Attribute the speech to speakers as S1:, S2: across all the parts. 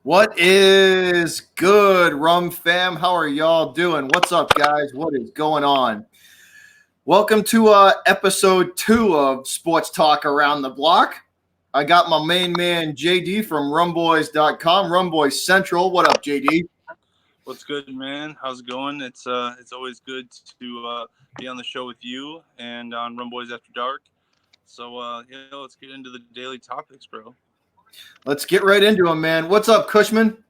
S1: What is good, Rum Fam? How are y'all doing? What's up, guys? What is going on? Welcome to episode 2 of Sports Talk Around the Block. I got my main man, JD from rumboys.com, Rumboys Central. What up, JD?
S2: What's good, man? How's it going? It's always good to be on the show with you and on Rum Boys After Dark. So let's get into the daily topics, bro.
S1: Let's get right into them, man. What's up, Cushman?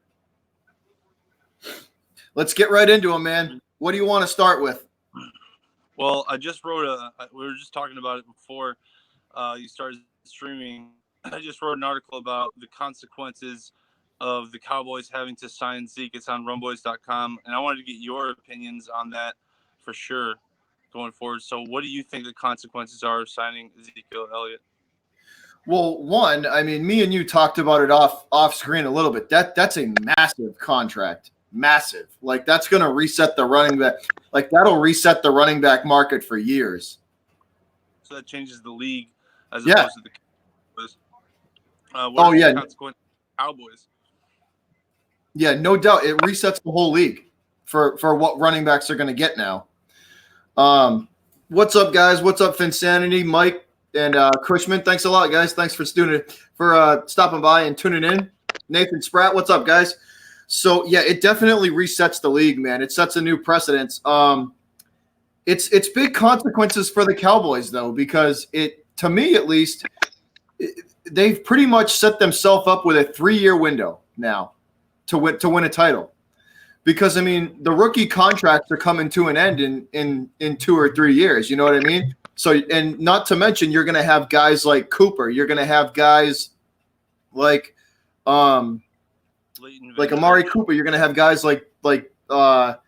S1: Let's get right into them, man. What do you want to start with?
S2: Well, I just wrote we were just talking about it before you started streaming. I just wrote an article about the consequences of the Cowboys having to sign Zeke. It's on rumboys.com, and I wanted to get your opinions on that for sure going forward. So what do you think the consequences are of signing Ezekiel Elliott?
S1: Well, one, I mean, me and you talked about it off screen a little bit. That's a massive contract. Massive. Like, that's going to reset the running back. Like, that'll reset the running back market for years.
S2: So that changes the league as opposed to the Cowboys. Consequences of Cowboys?
S1: Yeah, no doubt. It resets the whole league for what running backs are going to get now. What's up, guys? What's up, Finsanity, Mike, and Cushman? Thanks a lot, guys. Thanks for stopping by and tuning in. Nathan Spratt, what's up, guys? So, yeah, it definitely resets the league, man. It sets a new precedence. It's big consequences for the Cowboys, though, because to me at least, they've pretty much set themselves up with a 3-year window now to win a title. Because, I mean, the rookie contracts are coming to an end in 2 or 3 years. You know what I mean? So, and not to mention, you're going to have guys like Cooper. You're going to have guys like Amari Cooper. You're going to have guys like Dak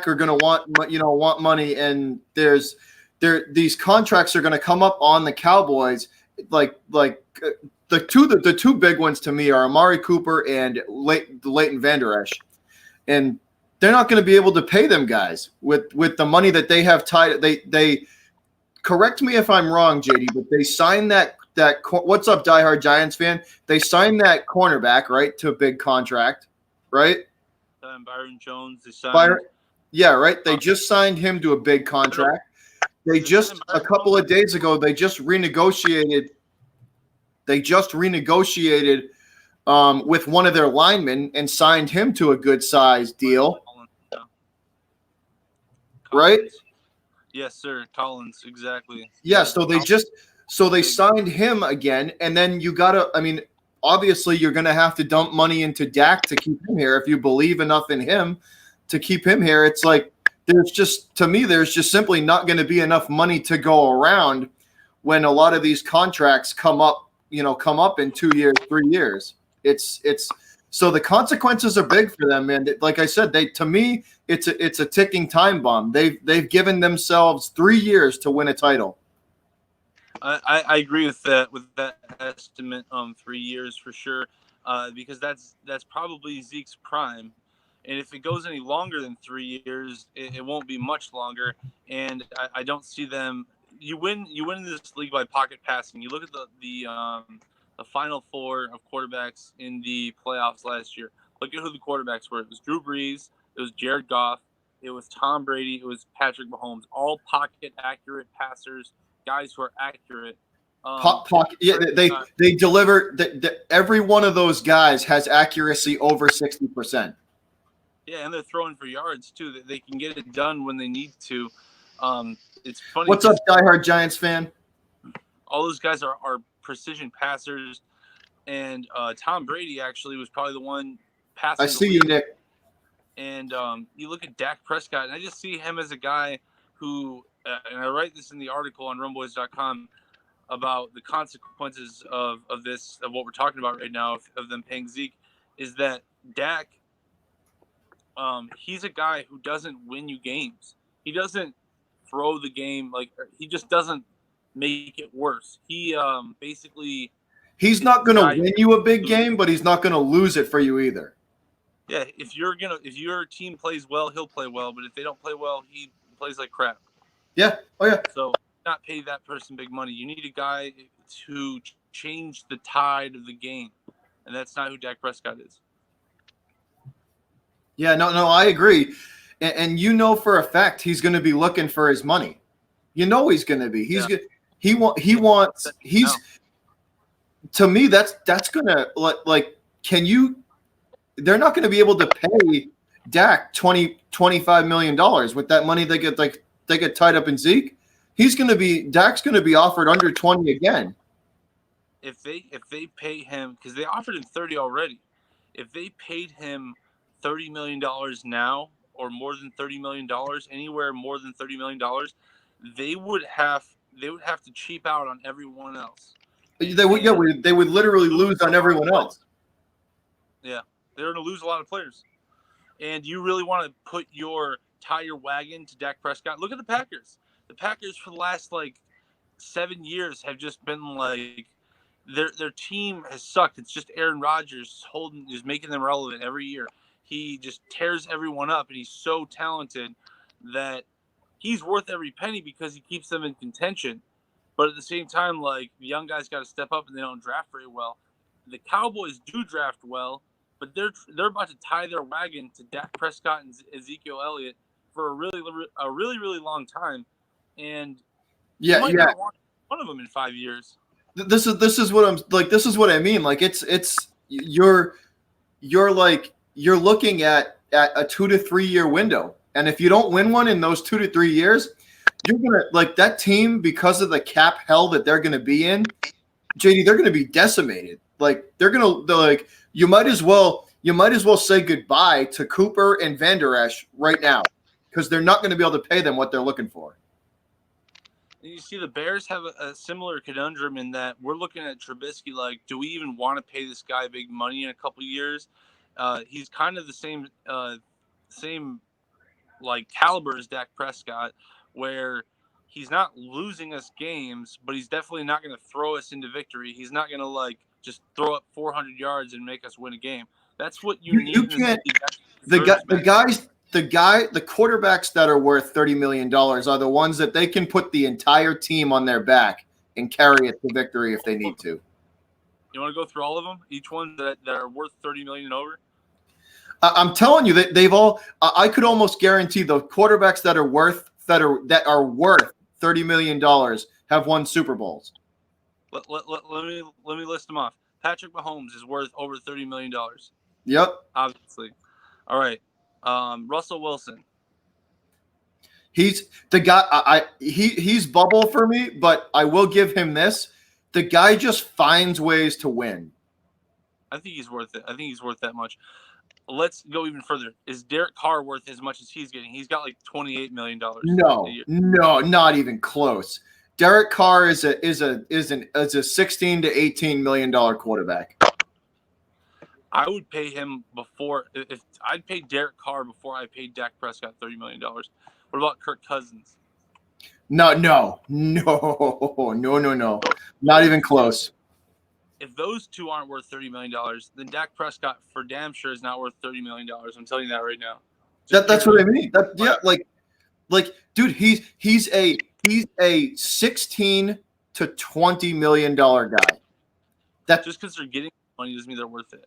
S1: are going to want money, and these contracts are going to come up on the Cowboys. The two big ones to me are Amari Cooper and Leighton Vander Esch. And they're not going to be able to pay them guys with the money that they have tied. They correct me if I'm wrong, JD, but they signed that what's up, diehard Giants fan? They signed that cornerback, right, to a big contract, right?
S2: Byron Jones. They signed.
S1: Yeah, right. They just signed him to a big contract. They just a couple of days ago they just renegotiated. With one of their linemen and signed him to a good size deal. Right?
S2: Yes, sir. Collins, exactly.
S1: Yeah, so they signed him again, and then obviously you're gonna have to dump money into Dak to keep him here if you believe enough in him to keep him here. It's like there's just simply not gonna be enough money to go around when a lot of these contracts come up in 2 years, 3 years. It's so the consequences are big for them, man. Like I said, to me, it's a ticking time bomb. They've given themselves 3 years to win a title.
S2: I agree with that estimate. 3 years for sure, because that's probably Zeke's prime. And if it goes any longer than 3 years, it won't be much longer. And I don't see them. You win in this league by pocket passing. You look at the Final Four of quarterbacks in the playoffs last year. Look at who the quarterbacks were. It was Drew Brees. It was Jared Goff. It was Tom Brady. It was Patrick Mahomes. All pocket accurate passers, guys who are accurate.
S1: They deliver. Every one of those guys has accuracy over 60%.
S2: Yeah, and they're throwing for yards too. They can get it done when they need to. It's funny.
S1: What's up, diehard Giants fan?
S2: All those guys are precision passers, and Tom Brady actually was probably the one passing.
S1: I see you, Nick.
S2: And you look at Dak Prescott, and I just see him as a guy who, and I write this in the article on rumboys.com about the consequences of what we're talking about right now, of them paying Zeke, is that Dak, he's a guy who doesn't win you games. He doesn't throw the game, he just doesn't make it worse. He basically,
S1: he's not going to win you a big game, but he's not going to lose it for you either.
S2: Yeah, if your team plays well, he'll play well, but if they don't play well, he plays like crap.
S1: Yeah. Oh yeah.
S2: So not pay that person big money. You need a guy to change the tide of the game. and that's not who Dak Prescott is.
S1: Yeah, no, I agree. And you know for a fact he's going to be looking for his money. You know he's going to be. He wants he's to me that's going to like can you they're not going to be able to pay Dak $25 million with that money they get tied up in Zeke. Dak's going to be offered under 20 again.
S2: If they pay him, because they offered him 30 already, if they paid him $30 million now, or more than $30 million, anywhere more than $30 million, they would have to cheap out on everyone else.
S1: They would literally lose on everyone else.
S2: Yeah, they're going to lose a lot of players. And you really want to tie your wagon to Dak Prescott? Look at the Packers. The Packers for the last 7 years have just been their team has sucked. It's just Aaron Rodgers is making them relevant every year. He just tears everyone up, and he's so talented that he's worth every penny because he keeps them in contention. But at the same time, the young guys got to step up, and they don't draft very well. The Cowboys do draft well, but they're about to tie their wagon to Dak Prescott and Ezekiel Elliott for a really long time, and you might not want one of them in 5 years.
S1: This is what I'm like. This is what I mean. You're looking at a 2 to 3 year window, and if you don't win one in those 2 to 3 years, you're gonna that team, because of the cap hell that they're gonna be in. JD, they're gonna be decimated. You might as well say goodbye to Cooper and Van Der Esch right now, because they're not going to be able to pay them what they're looking for.
S2: You see, the Bears have a similar conundrum in that we're looking at Trubisky do we even want to pay this guy big money in a couple of years? He's kind of the same caliber as Dak Prescott, where he's not losing us games, but he's definitely not going to throw us into victory. He's not going to just throw up 400 yards and make us win a game. That's what you need.
S1: You can't. The quarterbacks that are worth $30 million are the ones that they can put the entire team on their back and carry it to victory if they need to.
S2: You want to go through all of them? Each one that are worth $30 million and over?
S1: I'm telling you that they've all. I could almost guarantee the quarterbacks that are worth $30 million have won Super Bowls.
S2: Let me list them off. Patrick Mahomes is worth over $30 million.
S1: Yep.
S2: Obviously. All right. Russell Wilson.
S1: He's the guy. He's bubble for me, but I will give him this. The guy just finds ways to win.
S2: I think he's worth it. I think he's worth that much. Let's go even further. Is Derek Carr worth as much as he's getting? He's got $28 million.
S1: No, not even close. Derek Carr is a $16 to $18 million quarterback.
S2: I would pay him if I'd pay Derek Carr before I paid Dak Prescott $30 million. What about Kirk Cousins?
S1: No. Not even close.
S2: If those two aren't worth $30 million, then Dak Prescott for damn sure is not worth $30 million. I'm telling you that right now.
S1: That's what I mean. Dude, he's a $16 to $20 million guy.
S2: That just because they're getting money doesn't mean they're worth it.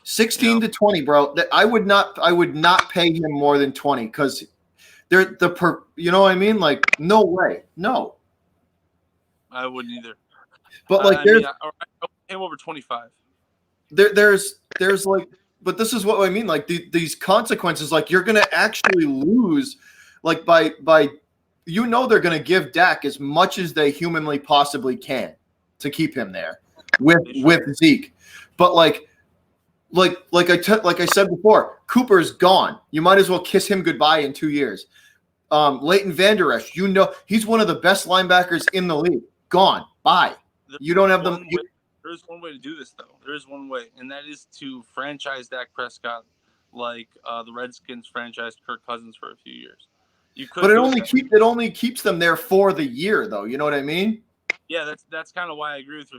S1: 16 to 20, bro. I would not pay him more than 20 because they're you know what I mean? No way. No.
S2: I wouldn't either.
S1: But
S2: I would pay him over 25.
S1: There's but this is what I mean. These consequences, you're gonna actually lose, by they're gonna give Dak as much as they humanly possibly can to keep him there with Zeke. But like I said before, Cooper's gone. You might as well kiss him goodbye in 2 years. Leighton Van Der Esch, he's one of the best linebackers in the league. Gone. Bye. You don't have them.
S2: There's one way to do this, though. There is one way, and that is to franchise Dak Prescott like the Redskins franchised Kirk Cousins for a few years.
S1: But it only keeps them there for the year, though. You know what I mean?
S2: Yeah, that's kind of why I agree with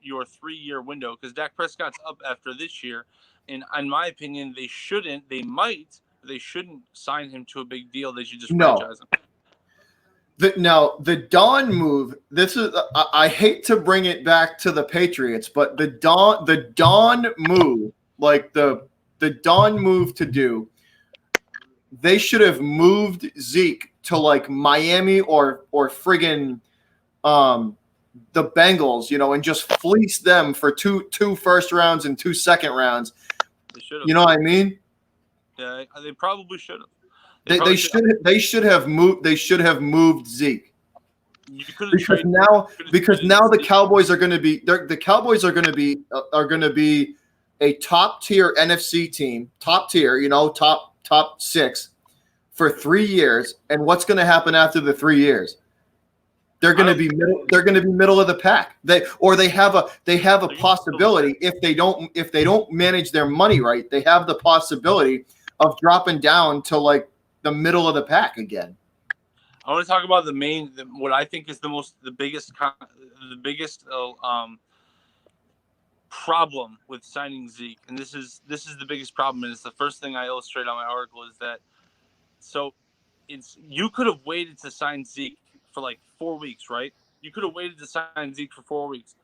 S2: your 3 year window, because Dak Prescott's up after this year, and in my opinion, they shouldn't sign him to a big deal. They should just franchise him.
S1: Now the Don move. This is I hate to bring it back to the Patriots, but the Don move, like the Don move to do. They should have moved Zeke to like Miami or friggin' the Bengals, and just fleece them for two first rounds and 2 second rounds.
S2: They should have.
S1: You know what I mean?
S2: Yeah, they probably should have.
S1: They should have moved Zeke. Because now the Cowboys are going to be a top tier NFC team, top tier, top 6 for 3 years. And what's going to happen after the 3 years? They're going to be middle of the pack. They have a possibility if they don't manage their money right. They have the possibility of dropping down to like the middle of the pack again.
S2: I want to talk about what I think is the biggest problem with signing Zeke, and this is the biggest problem, and it's the first thing I illustrate on my article is that. So, you could have waited to sign Zeke for like 4 weeks, right? You could have waited to sign Zeke for 4 weeks.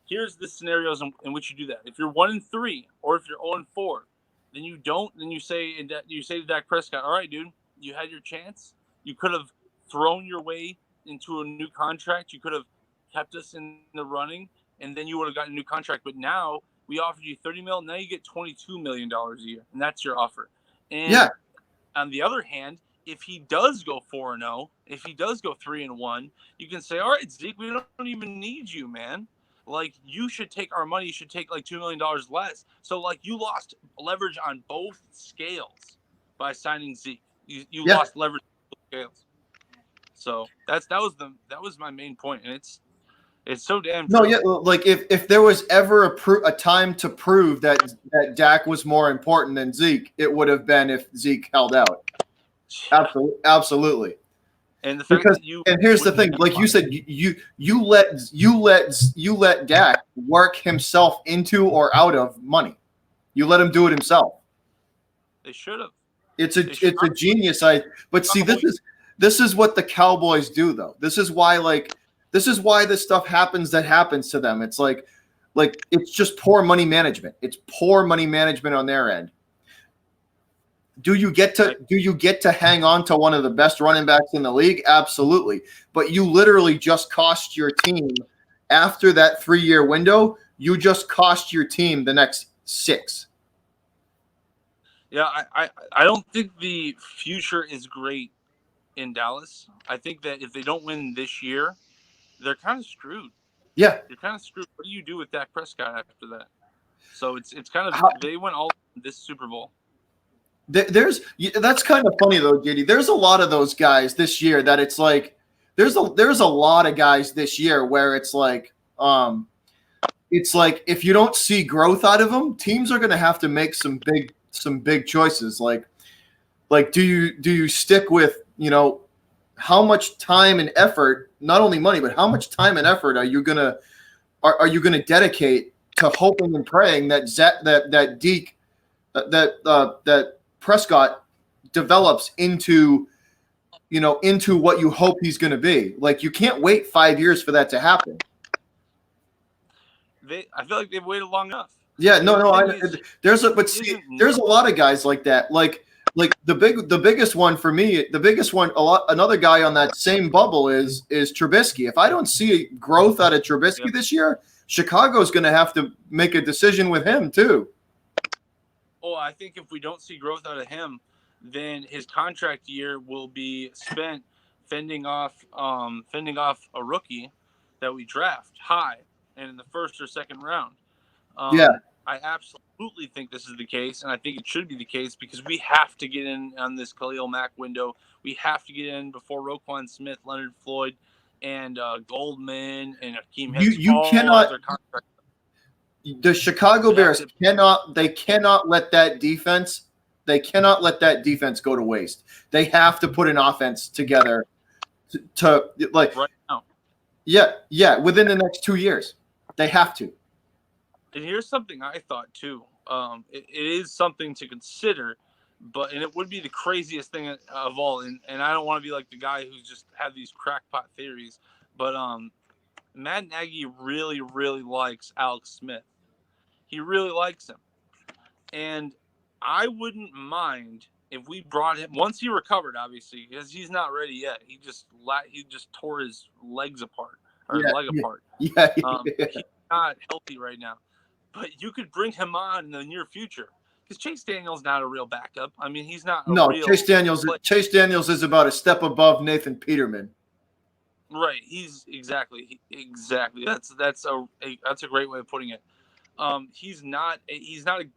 S2: Here's the scenarios in which you do that. If you're 1-3, or if you're 0-4, then you don't. Then you say to Dak Prescott, "All right, dude, you had your chance. You could have thrown your way into a new contract. You could have kept us in the running, and then you would have gotten a new contract. But now we offered you $30 million. Now you get $22 million a year, and that's your offer." And on the other hand, if he does go 4-0, if he does go 3-1, you can say, "All right, Zeke, we don't even need you, man. Like, you should take our money. You should take like $2 million less." So like you lost leverage on both scales by signing Zeke. You lost leverage on both scales. So that was my main point, and it's so damn true.
S1: No, yeah, like if there was ever a time to prove that Dak was more important than Zeke, it would have been if Zeke held out. Absolutely.
S2: And the fact
S1: and here's the thing, like you said, you let Dak work himself into or out of money. You let him do it himself.
S2: They should have.
S1: It's a genius. But see, this is what the Cowboys do, though. This is why this stuff happens to them. It's like it's just poor money management. It's poor money management on their end. Do you get to hang on to one of the best running backs in the league? Absolutely. But you literally just cost your team after that 3-year window. You just cost your team the next 6.
S2: Yeah, I don't think the future is great in Dallas. I think that if they don't win this year, they're kind of screwed.
S1: Yeah,
S2: you're kind of screwed. What do you do with Dak Prescott after that? So it's kind of they went all this Super Bowl.
S1: That's kind of funny though, Giddy. There's a lot of those guys this year that it's like there's a lot of guys this year where it's like if you don't see growth out of them, teams are going to have to make some big choices. Like do you stick with how much time and effort, not only money, but how much time and effort are you gonna dedicate to hoping and praying that that Prescott develops into what you hope he's going to be. Like, you can't wait 5 years for that to happen.
S2: I feel like they've waited long enough.
S1: Yeah, there's a lot of guys like that. Like the biggest one for me, another guy on that same bubble is Trubisky. If I don't see growth out of Trubisky this year, Chicago's going to have to make a decision with him too.
S2: Oh, I think if we don't see growth out of him, then his contract year will be spent fending off a rookie that we draft high and in the first or second round. I absolutely think this is the case, and I think it should be the case because we have to get in on this Khalil Mack window. We have to get in before Roquan Smith, Leonard Floyd, and Goldman and Akeem Hicks.
S1: You cannot. The Chicago Bears cannot let that defense. They cannot let that defense go to waste. They have to put an offense together to like
S2: right now.
S1: Yeah, within the next 2 years, they have to.
S2: And here's something I thought too. It is something to consider and it would be the craziest thing of all. And I don't want to be like the guy who's just had these crackpot theories, but Matt Nagy really, really likes Alex Smith. He really likes him, and I wouldn't mind if we brought him once he recovered, obviously, because he's not ready yet. He just tore his legs apart or leg apart.
S1: Yeah.
S2: He's not healthy right now, but you could bring him on in the near future because Chase Daniel's not a real backup. I mean, he's not.
S1: Chase Daniels is about a step above Nathan Peterman.
S2: Right. He's exactly. That's a great way of putting it. He's not a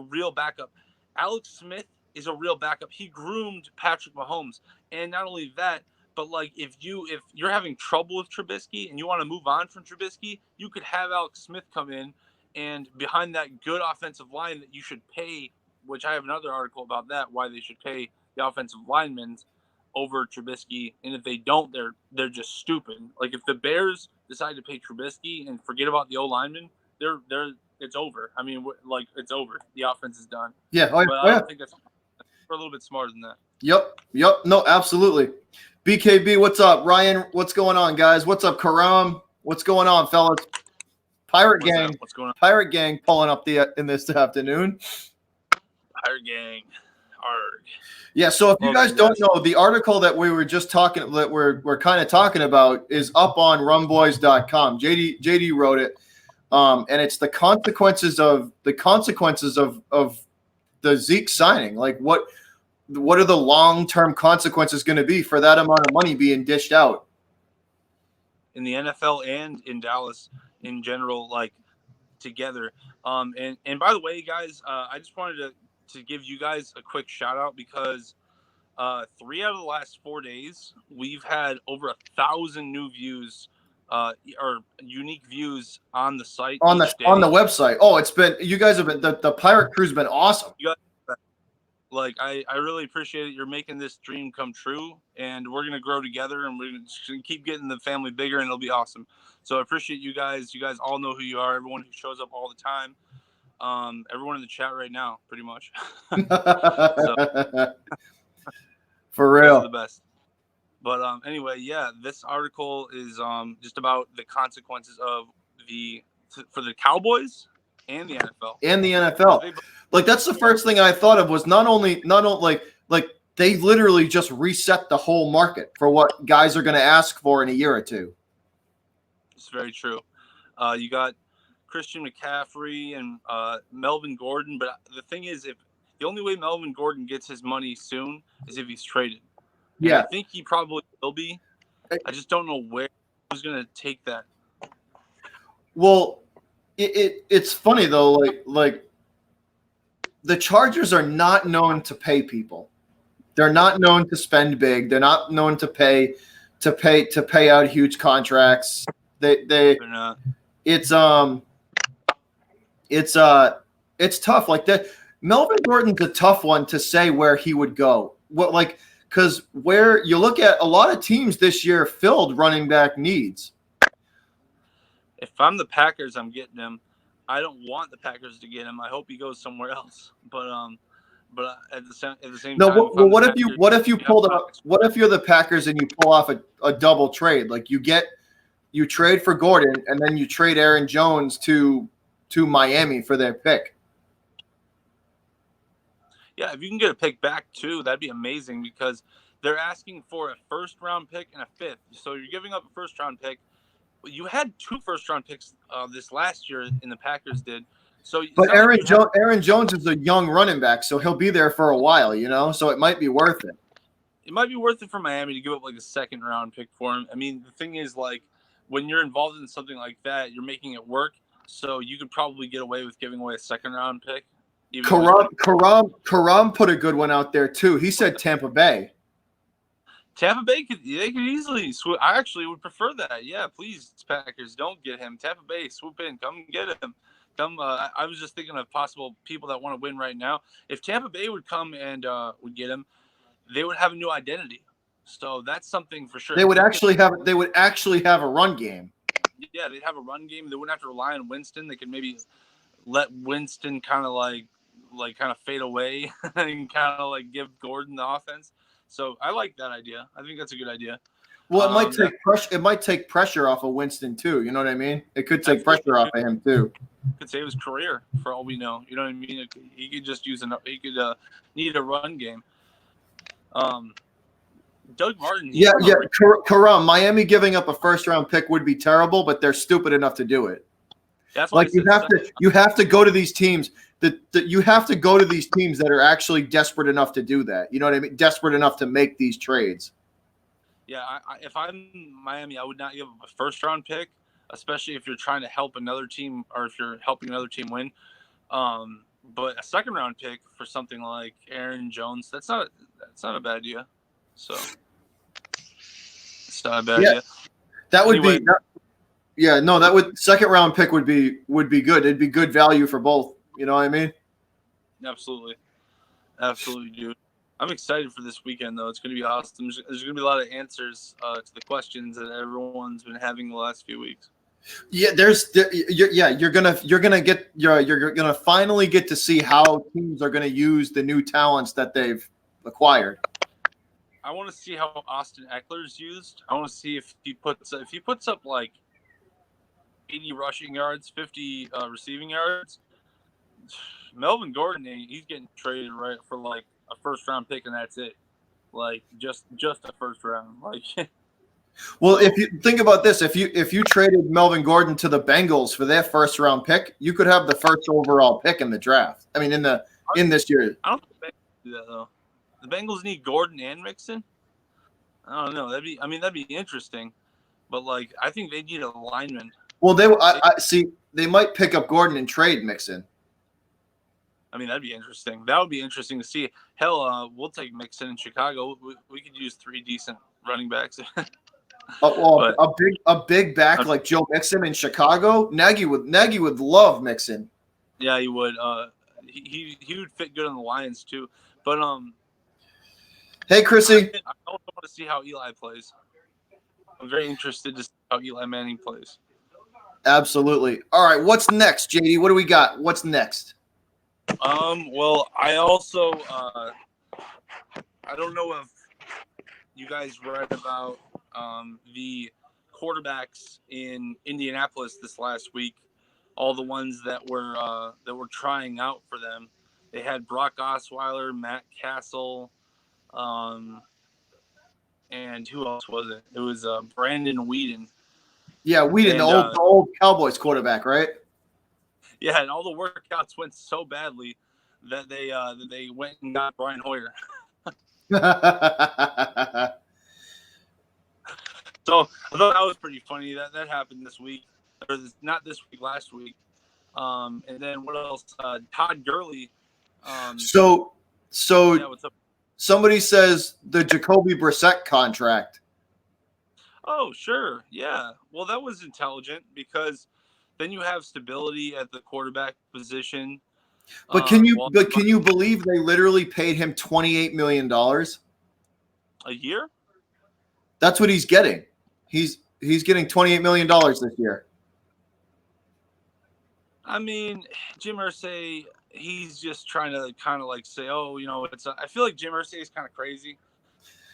S2: real backup. Alex Smith is a real backup. He groomed Patrick Mahomes, and not only that, but like if you're having trouble with Trubisky and you want to move on from Trubisky, you could have Alex Smith come in, and behind that good offensive line that you should pay, which I have another article about that, why they should pay the offensive linemen over Trubisky, and if they don't, they're just stupid. Like if the Bears decide to pay Trubisky and forget about the O linemen, it's over. I mean, like it's over. The offense is done.
S1: Yeah,
S2: but I think that's we're a little bit smarter than that.
S1: Yep. No, absolutely. BKB, what's up? Ryan, what's going on, guys? What's up, Karam? What's going on, fellas? Pirate Gang.
S2: What's going on?
S1: Pirate Gang pulling up in this afternoon.
S2: Pirate Gang. Arg.
S1: Yeah, so if you guys don't know, the article that we were just talking that we're kind of talking about is up on rumboys.com. JD wrote it. And it's the consequences of the Zeke signing. Like what are the long-term consequences going to be for that amount of money being dished out
S2: in the NFL and in Dallas in general, like together. And by the way, guys, I just wanted to give you guys a quick shout out because 3 out of the last 4 days we've had over 1,000 new views or unique views on the site
S1: on the website. Oh, it's been, you guys have been, the Pirate Crew's been awesome.
S2: Like I really appreciate it. You're making this dream come true, and we're gonna grow together, and we're gonna keep getting the family bigger, and it'll be awesome. So I appreciate you guys. You guys all know who you are. Everyone who shows up all the time. Everyone in the chat right now, pretty much.
S1: For real,
S2: the best. But anyway, yeah, this article is just about the consequences of for the Cowboys and the NFL.
S1: Like that's the first thing I thought of was not only like they literally just reset the whole market for what guys are going to ask for in a year or two.
S2: It's very true. You got Christian McCaffrey and Melvin Gordon, but the thing is, if the only way Melvin Gordon gets his money soon is if he's traded. And
S1: yeah,
S2: I think he probably will be. I just don't know who's going to take that.
S1: Well, it's funny though, like the Chargers are not known to pay people. They're not known to spend big. They're not known to pay out huge contracts. They're not. It's tough. Like that, Melvin Gordon's a tough one to say where he would go. Because where you look at a lot of teams this year filled running back needs.
S2: If I'm the Packers, I'm getting him. I don't want the Packers to get him. I hope he goes somewhere else. But at the same time,
S1: what if you're the Packers and you pull off a double trade? Like you trade for Gordon and then you trade Aaron Jones to Miami for their pick.
S2: Yeah, if you can get a pick back too, that'd be amazing because they're asking for a first-round pick and a fifth. So you're giving up a first-round pick. You had 2 first-round picks this last year, and the Packers did. But
S1: Aaron Jones is a young running back, so he'll be there for a while, you know. So it might be worth it.
S2: It might be worth it for Miami to give up like a second-round pick for him. I mean, the thing is, like, when you're involved in something like that, you're making it work. So you could probably get away with giving away a second-round pick.
S1: Karam put a good one out there too. He said Tampa Bay.
S2: Tampa Bay could easily swoop. I actually would prefer that. Yeah, please, Packers, don't get him. Tampa Bay, swoop in, come get him. Come. I was just thinking of possible people that want to win right now. If Tampa Bay would come and would get him, they would have a new identity. So that's something for sure.
S1: They would actually have a run game.
S2: Yeah, they'd have a run game. They wouldn't have to rely on Winston. They could maybe let Winston kind of like like kind of fade away and kind of like give Gordon the offense. So I like that idea. I think that's a good idea.
S1: Well, it might take pressure. It might take pressure off of Winston too. You know what I mean? It could take pressure off of him too.
S2: Could save his career for all we know. You know what I mean? He could just use he could need a run game. Doug Martin.
S1: Yeah. Karam, Miami giving up a first-round pick would be terrible, but they're stupid enough to do it.
S2: That's
S1: like you have to go to these teams that you have to go to these teams that are actually desperate enough to do that. You know what I mean? Desperate enough to make these trades.
S2: Yeah, if I'm Miami, I would not give up a first-round pick, especially if you're trying to help another team or if you're helping another team win. But a second-round pick for something like Aaron Jones, that's not a bad idea. So it's not a bad idea.
S1: That would be. That would second-round pick would be good. It'd be good value for both. You know what I mean?
S2: Absolutely, dude. I'm excited for this weekend, though. It's going to be awesome. There's going to be a lot of answers to the questions that everyone's been having the last few weeks.
S1: Yeah, you're gonna finally get to see how teams are gonna use the new talents that they've acquired.
S2: I want to see how Austin Eckler's used. I want to see if he puts up like 80 rushing yards, 50 receiving yards. Melvin Gordon, he's getting traded right for like a first-round pick, and that's it. Like just a first round. Like,
S1: well, if you think about this, if you traded Melvin Gordon to the Bengals for their first-round pick, you could have the first overall pick in the draft. I mean, in this year.
S2: I don't think the Bengals do that though. The Bengals need Gordon and Mixon. I don't know. That'd be interesting, but like I think they need a lineman. Well,
S1: I see. They might pick up Gordon and trade Mixon.
S2: I mean, that'd be interesting. That would be interesting to see. Hell, we'll take Mixon in Chicago. We could use 3 decent running backs.
S1: A big back like Joe Mixon in Chicago. Nagy would love Mixon.
S2: Yeah, he would. He would fit good on the Lions too. But
S1: hey, Chrissy.
S2: I also want to see how Eli plays. I'm very interested to see how Eli Manning plays.
S1: Absolutely. All right, what's next, JD? What do we got? What's next?
S2: Well, I also I don't know if you guys read about the quarterbacks in Indianapolis this last week. All the ones that were trying out for them. They had Brock Osweiler, Matt Castle, and who else was it? It was Brandon Weeden.
S1: Yeah, Weeden, the old Cowboys quarterback, right?
S2: Yeah, and all the workouts went so badly that they went and got Brian Hoyer. So I thought that was pretty funny. That happened this week, or not this week, last week. And then what else? Todd Gurley.
S1: So
S2: yeah, what's up?
S1: Somebody says the Jacoby Brissett contract.
S2: Oh, sure. Yeah. Well, that was intelligent because then you have stability at the quarterback position.
S1: But can you believe they literally paid him $28 million
S2: a year?
S1: That's what he's getting. He's getting $28 million this year.
S2: I mean, Jim Irsay, he's just trying to kind of like say, oh, you know, I feel like Jim Irsay is kind of crazy.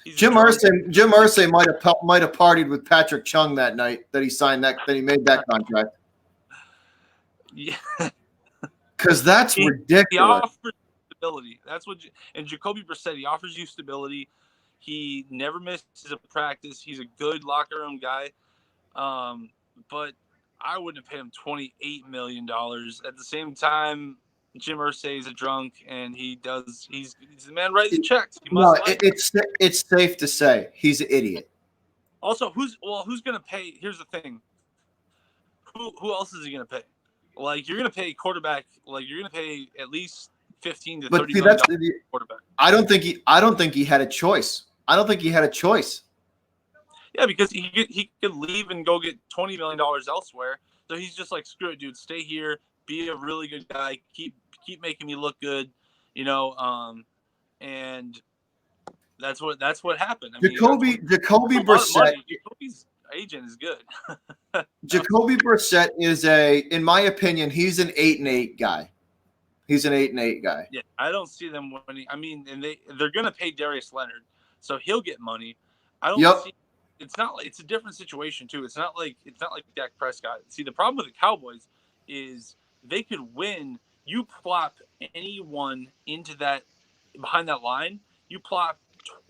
S1: Jim Irsay might have partied with Patrick Chung that night that he made that contract.
S2: Yeah,
S1: because that's ridiculous.
S2: He offers stability. That's what. And Jacoby Brissett, he offers you stability. He never misses a practice. He's a good locker room guy. But I wouldn't have paid him $28 million. At the same time, Jim Irsay is a drunk, and he's the man writing checks.
S1: It's safe to say he's an idiot.
S2: Also, who's going to pay? Here's the thing. Who else is he going to pay? Like, you're going to pay quarterback. Like, you're going to pay at least $15 to $30 million quarterback.
S1: I don't think he had a choice.
S2: Yeah, because he could leave and go get $20 million elsewhere. So he's just like, screw it, dude. Stay here. Be a really good guy. Keep making me look good. You know. And that's what happened. I mean,
S1: Jacoby Brissett.
S2: Jacoby's agent is good.
S1: Jacoby Brissett is in my opinion, he's an 8-8 guy. He's an 8-8 guy.
S2: Yeah, I don't see them winning. I mean, and they're going to pay Darius Leonard, so he'll get money. I don't
S1: Yep.
S2: see. It's not like it's a different situation too. It's not like Dak Prescott. See, the problem with the Cowboys is they could win. You plop anyone into that behind that line. You plop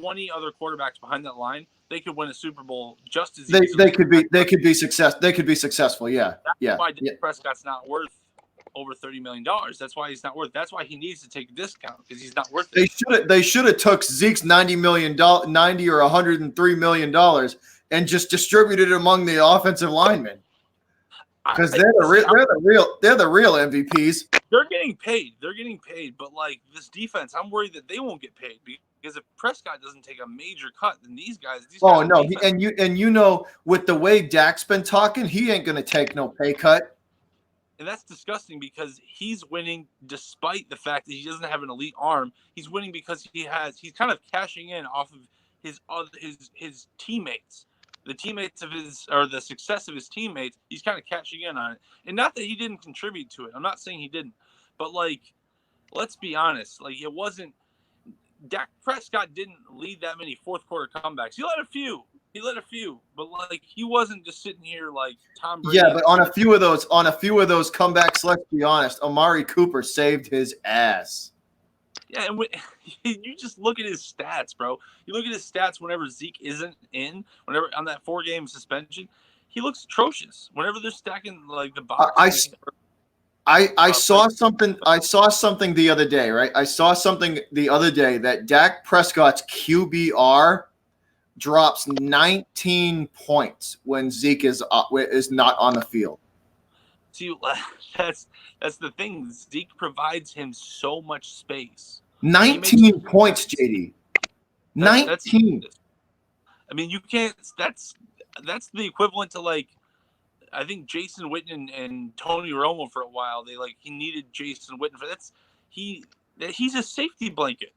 S2: 20 other quarterbacks behind that line. They could win a Super Bowl just as easily.
S1: They could be successful. Yeah.
S2: That's why Dak Prescott's not worth over $30 million. That's why he's not worth. That's why he needs to take a discount because he's not worth it.
S1: They should have took Zeke's $90 or $103 million and just distributed it among the offensive linemen because they're the real MVPs.
S2: They're getting paid, but like this defense, I'm worried that they won't get paid because if Prescott doesn't take a major cut, then these guys.
S1: Oh no, and with the way Dak's been talking, he ain't gonna take no pay cut.
S2: And that's disgusting because he's winning despite the fact that he doesn't have an elite arm. He's winning because he's kind of cashing in off of his teammates. The teammates of the success of his teammates, he's kind of cashing in on it. And not that he didn't contribute to it. I'm not saying he didn't. But like, let's be honest. Like it wasn't Dak Prescott didn't lead that many fourth quarter comebacks. He led a few, but like he wasn't just sitting here like Tom Brady.
S1: Yeah, but on a few of those comebacks, let's be honest, Amari Cooper saved his ass.
S2: Yeah, and you just look at his stats, bro. You look at his stats whenever Zeke isn't in, whenever on that 4-game suspension, he looks atrocious. Whenever they're stacking like the box.
S1: I saw something. I saw something the other day, right? I saw something the other day that Dak Prescott's QBR drops 19 points when Zeke is not on the field.
S2: See, that's the thing. Zeke provides him so much space.
S1: 19 points, JD. 19.
S2: I mean, you can't. That's the equivalent to like. I think Jason Witten and Tony Romo for a while. He needed Jason Witten for he's a safety blanket.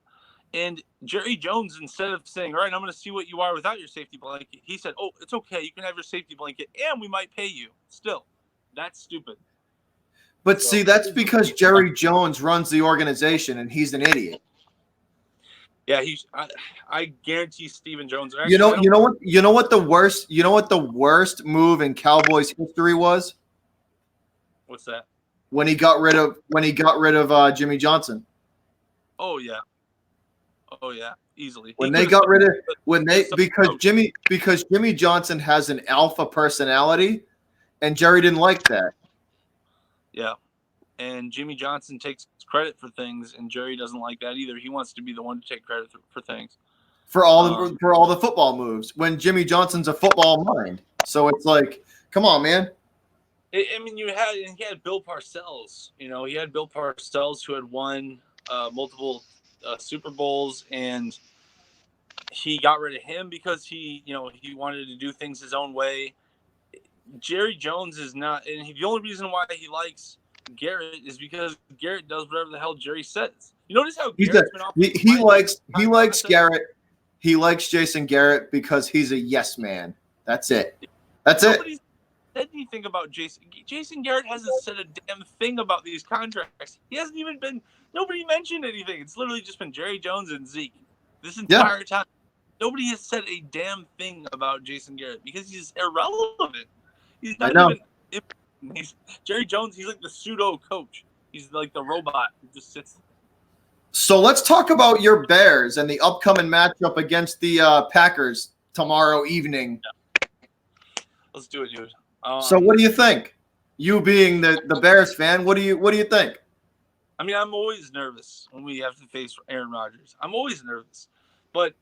S2: And Jerry Jones, instead of saying, all right, I'm going to see what you are without your safety blanket, he said, oh, it's okay. You can have your safety blanket and we might pay you. Still, that's stupid.
S1: But see, that's because Jerry Jones runs the organization and he's an idiot.
S2: Yeah, I guarantee Stephen Jones.
S1: Actually, you know what the worst move in Cowboys history was?
S2: What's that?
S1: When he got rid of Jimmy Johnson.
S2: Oh yeah, easily.
S1: Because Jimmy Johnson has an alpha personality, and Jerry didn't like that.
S2: Yeah. And Jimmy Johnson takes credit for things, and Jerry doesn't like that either. He wants to be the one to take credit for things.
S1: For all the football moves, when Jimmy Johnson's a football mind. So it's like, come on, man.
S2: I mean, he had Bill Parcells. He had Bill Parcells who had won multiple Super Bowls, and he got rid of him because he wanted to do things his own way. Jerry Jones is not, and the only reason why he likes Garrett is because Garrett does whatever the hell Jerry says. You notice how Garrett's been off.
S1: He likes Garrett. He likes Jason Garrett because he's a yes man. That's it.
S2: Nobody's said anything about Jason. Jason Garrett hasn't said a damn thing about these contracts. He hasn't even been. Nobody mentioned anything. It's literally just been Jerry Jones and Zeke this entire time. Nobody has said a damn thing about Jason Garrett because he's irrelevant. He's not even. Jerry Jones, he's like the pseudo coach. He's like the robot who just sits.
S1: So let's talk about your Bears and the upcoming matchup against the Packers tomorrow evening.
S2: Yeah. Let's do it, dude.
S1: So what do you think? You being the Bears fan, what do you think?
S2: I mean, I'm always nervous when we have to face Aaron Rodgers. I'm always nervous. But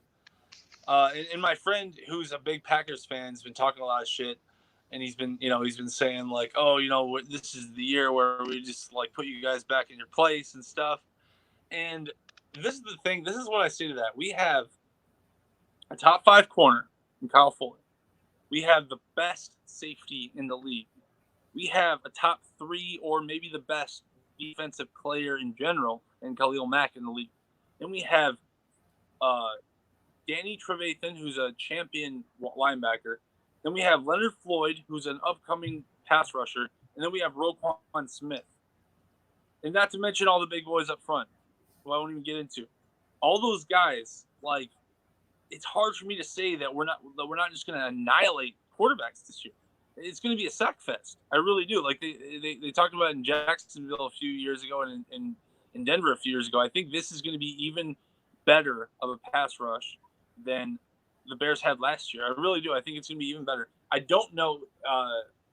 S2: and my friend who's a big Packers fan has been talking a lot of shit. And he's been saying like, oh, this is the year where we just like put you guys back in your place and stuff. And this is the thing. This is what I say to that. We have a top 5 corner in Kyle Fuller. We have the best safety in the league. We have a top 3 or maybe the best defensive player in general in Khalil Mack in the league. Then we have Danny Trevathan, who's a champion linebacker. Then we have Leonard Floyd, who's an upcoming pass rusher. And then we have Roquan Smith. And not to mention all the big boys up front, who I won't even get into. All those guys, like, it's hard for me to say that we're not just going to annihilate quarterbacks this year. It's going to be a sack fest. I really do. Like they talked about it in Jacksonville a few years ago and in Denver a few years ago. I think this is going to be even better of a pass rush than the Bears had last year. I really do. I think it's going to be even better. I don't know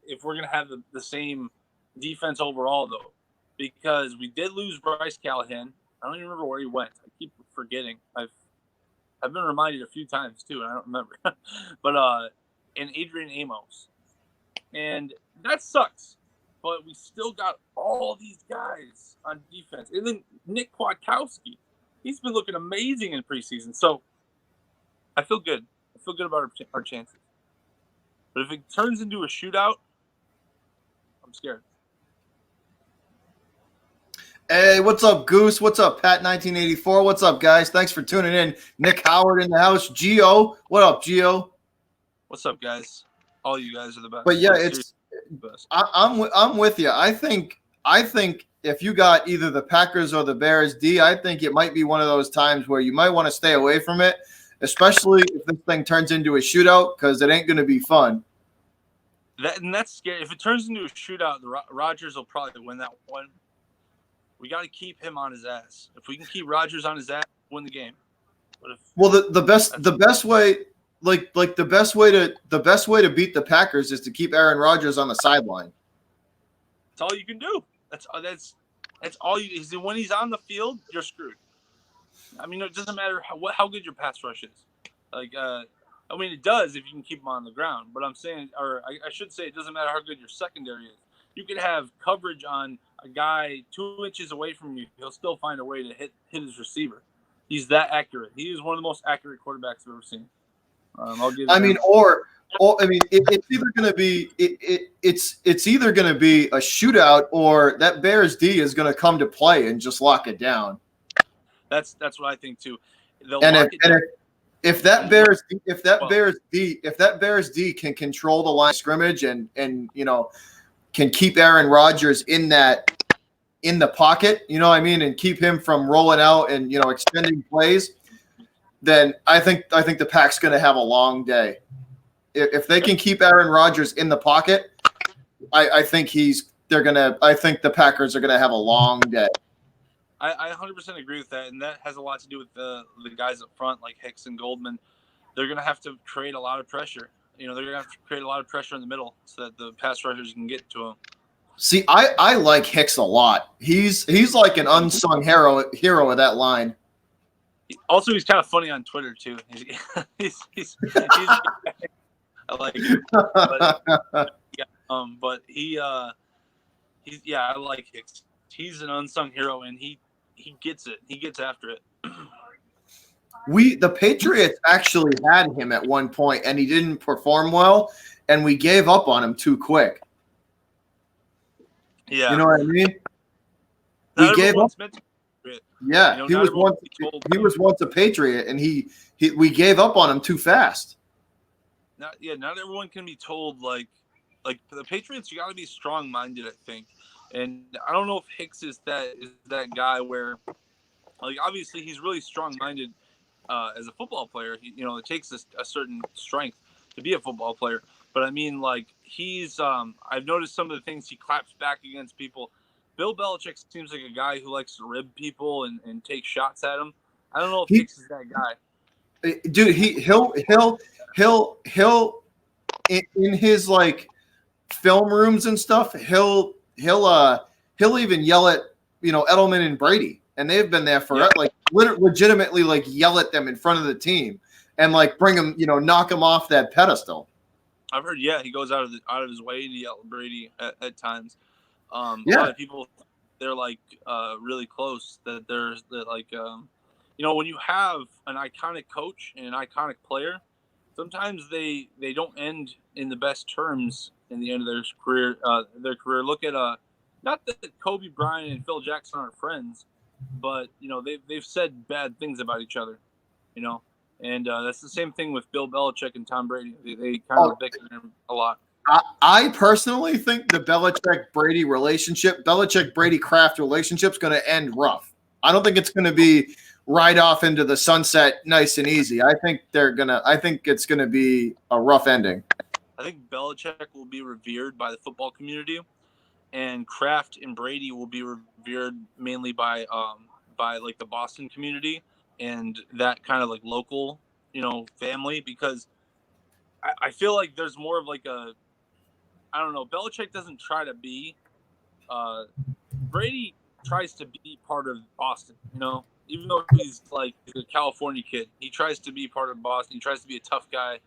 S2: if we're going to have the same defense overall, though, because we did lose Bryce Callahan. I don't even remember where he went. I keep forgetting. I've been reminded a few times, too, and I don't remember. But and Adrian Amos. And that sucks. But we still got all these guys on defense. And then Nick Kwiatkowski. He's been looking amazing in preseason. So I feel good. I feel good about our chances. But if it turns into a shootout, I'm scared.
S1: Hey, what's up, Goose? What's up, Pat1984? What's up, guys? Thanks for tuning in. Nick Howard in the house. Gio, what up, Gio?
S2: What's up, guys? All you guys are the best.
S1: But yeah, it's I'm with you. I think if you got either the Packers or the Bears D, I think it might be one of those times where you might want to stay away from it, especially if this thing turns into a shootout, because it ain't going to be fun.
S2: That's scary. If it turns into a shootout, Rodgers will probably win that one. We got to keep him on his ass. If we can keep Rodgers on his ass, win the game. But
S1: the best way to beat the Packers is to keep Aaron Rodgers on the sideline.
S2: That's all you can do. That's all you. When he's on the field, you're screwed. I mean, it doesn't matter how good your pass rush is. Like, I mean, it does if you can keep him on the ground. But I'm saying, or I should say, it doesn't matter how good your secondary is. You could have coverage on a guy 2 inches away from you. He'll still find a way to hit his receiver. He's that accurate. He is one of the most accurate quarterbacks I've ever seen.
S1: It's either going to be it's either going to be a shootout, or that Bears D is going to come to play and just lock it down.
S2: That's what I think too.
S1: If that Bears D can control the line of scrimmage and can keep Aaron Rodgers in the pocket, and keep him from rolling out and extending plays, then I think the Pack's going to have a long day. If they can keep Aaron Rodgers in the pocket, I think the Packers are going to have a long day.
S2: I 100% agree with that, and that has a lot to do with the guys up front like Hicks and Goldman. They're going to have to create a lot of pressure. They're going to have to create a lot of pressure in the middle so that the pass rushers can get to him.
S1: See, I like Hicks a lot. He's like an unsung hero of that line.
S2: Also, he's kind of funny on Twitter too. He's I like him. I like Hicks. He's an unsung hero, and he gets it. He gets after it.
S1: The Patriots actually had him at one point, and he didn't perform well, and we gave up on him too quick.
S2: Yeah,
S1: you know what I mean. We gave up. Yeah, he was once a Patriot, and we gave up on him too fast.
S2: Not everyone can be told like the Patriots. You got to be strong-minded, I think, and I don't know if Hicks is that guy where, like, obviously he's really strong-minded as a football player. It takes a certain strength to be a football player. But I mean, like, he's I've noticed some of the things he claps back against people. Bill Belichick seems like a guy who likes to rib people and take shots at them. I don't know if Hicks is that guy.
S1: Dude, he'll in his like film rooms and stuff, he'll even yell at Edelman and Brady, and they've been there for like legitimately like yell at them in front of the team and like bring them, knock them off that pedestal.
S2: I've heard, he goes out of his way to yell at Brady at times. A lot of people, they're like really close. That when you have an iconic coach and an iconic player, sometimes they don't end in the best terms in the end of their career. Look at not that Kobe Bryant and Phil Jackson aren't friends, but they've said bad things about each other. And that's the same thing with Bill Belichick and Tom Brady. They kind of bicker him a lot.
S1: I personally think the Belichick-Brady relationship, Belichick-Brady-Kraft relationship is going to end rough. I don't think it's going to be right off into the sunset, nice and easy. I think it's going to be a rough ending.
S2: I think Belichick will be revered by the football community, and Kraft and Brady will be revered mainly by like the Boston community and that kind of like local, family, because I feel like there's more of like I don't know. Belichick doesn't try to be. Brady tries to be part of Boston. Even though he's like a California kid, he tries to be part of Boston. He tries to be a tough guy.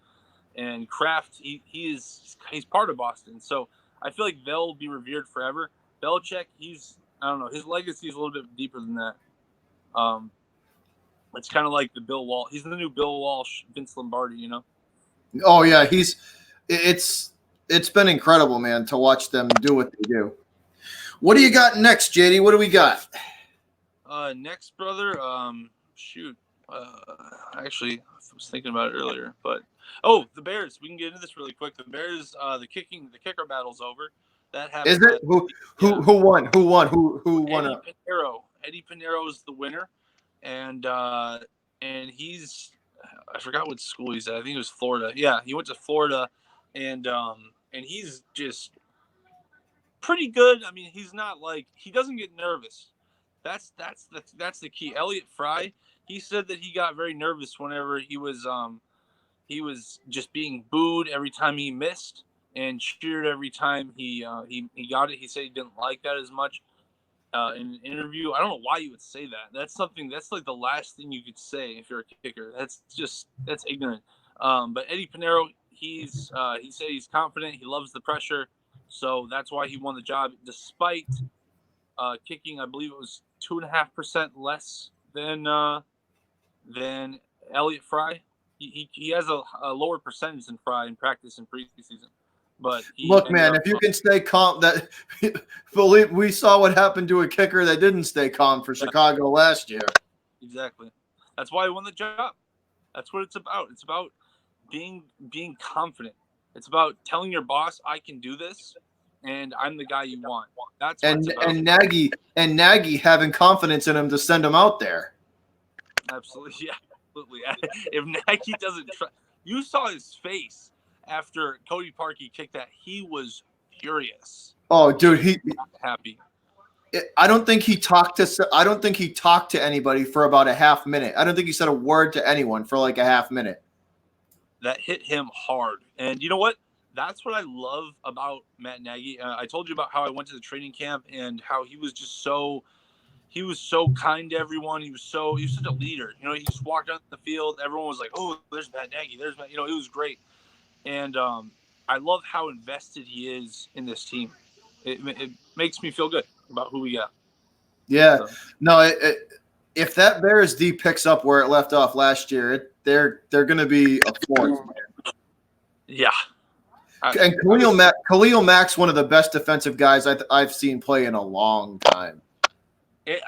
S2: And Kraft, he's part of Boston. So I feel like they'll be revered forever. Belichick, I don't know. His legacy is a little bit deeper than that. It's kind of like the Bill Walsh. He's the new Bill Walsh, Vince Lombardi.
S1: Oh yeah, it's been incredible, man, to watch them do what they do. What do you got next, JD? What do we got?
S2: Next, brother. Shoot. Actually, I was thinking about it earlier, but the Bears. We can get into this really quick. The Bears. The kicker battle's over. That happened.
S1: Is it who won? Who won? Who won?
S2: Eddie Pinheiro. Eddie Pinheiro is the winner, and he's. I forgot what school he's at. I think it was Florida. Yeah, he went to Florida, and he's just pretty good. I mean, he's not like he doesn't get nervous. That's the key. Elliott Fry, he said that he got very nervous whenever he was just being booed every time he missed and cheered every time he got it. He said he didn't like that as much in an interview. I don't know why you would say that. That's like the last thing you could say if you're a kicker. That's ignorant. But Eddie Pinheiro, he said he's confident. He loves the pressure, so that's why he won the job despite kicking. I believe it was 2.5% less than Elliott Fry. He has a lower percentage than Fry in practice in preseason. But
S1: look, man, if you can stay calm, believe we saw what happened to a kicker that didn't stay calm for Chicago last year.
S2: Exactly. That's why he won the job. That's what it's about. It's about being confident. It's about telling your boss, "I can do this, and I'm the guy you want." That's what it's about.
S1: And Nagy having confidence in him to send him out there.
S2: Absolutely, yeah, absolutely. If Nagy doesn't you saw his face after Cody Parkey kicked that. He was furious.
S1: Oh, dude, he
S2: happy.
S1: I don't think he talked to anybody for about a half minute. I don't think he said a word to anyone for like a half minute.
S2: That hit him hard. And you know what? That's what I love about Matt Nagy. I told you about how I went to the training camp and how he was just so kind to everyone. He was such a leader. He just walked out the field. Everyone was like, "Oh, there's Matt Nagy. There's Matt." It was great. And I love how invested he is in this team. It makes me feel good about who we got.
S1: Yeah. So. No, if that Bears D picks up where it left off last year, they're going to be a force.
S2: Yeah.
S1: And Khalil Mack's one of the best defensive guys I've seen play in a long time.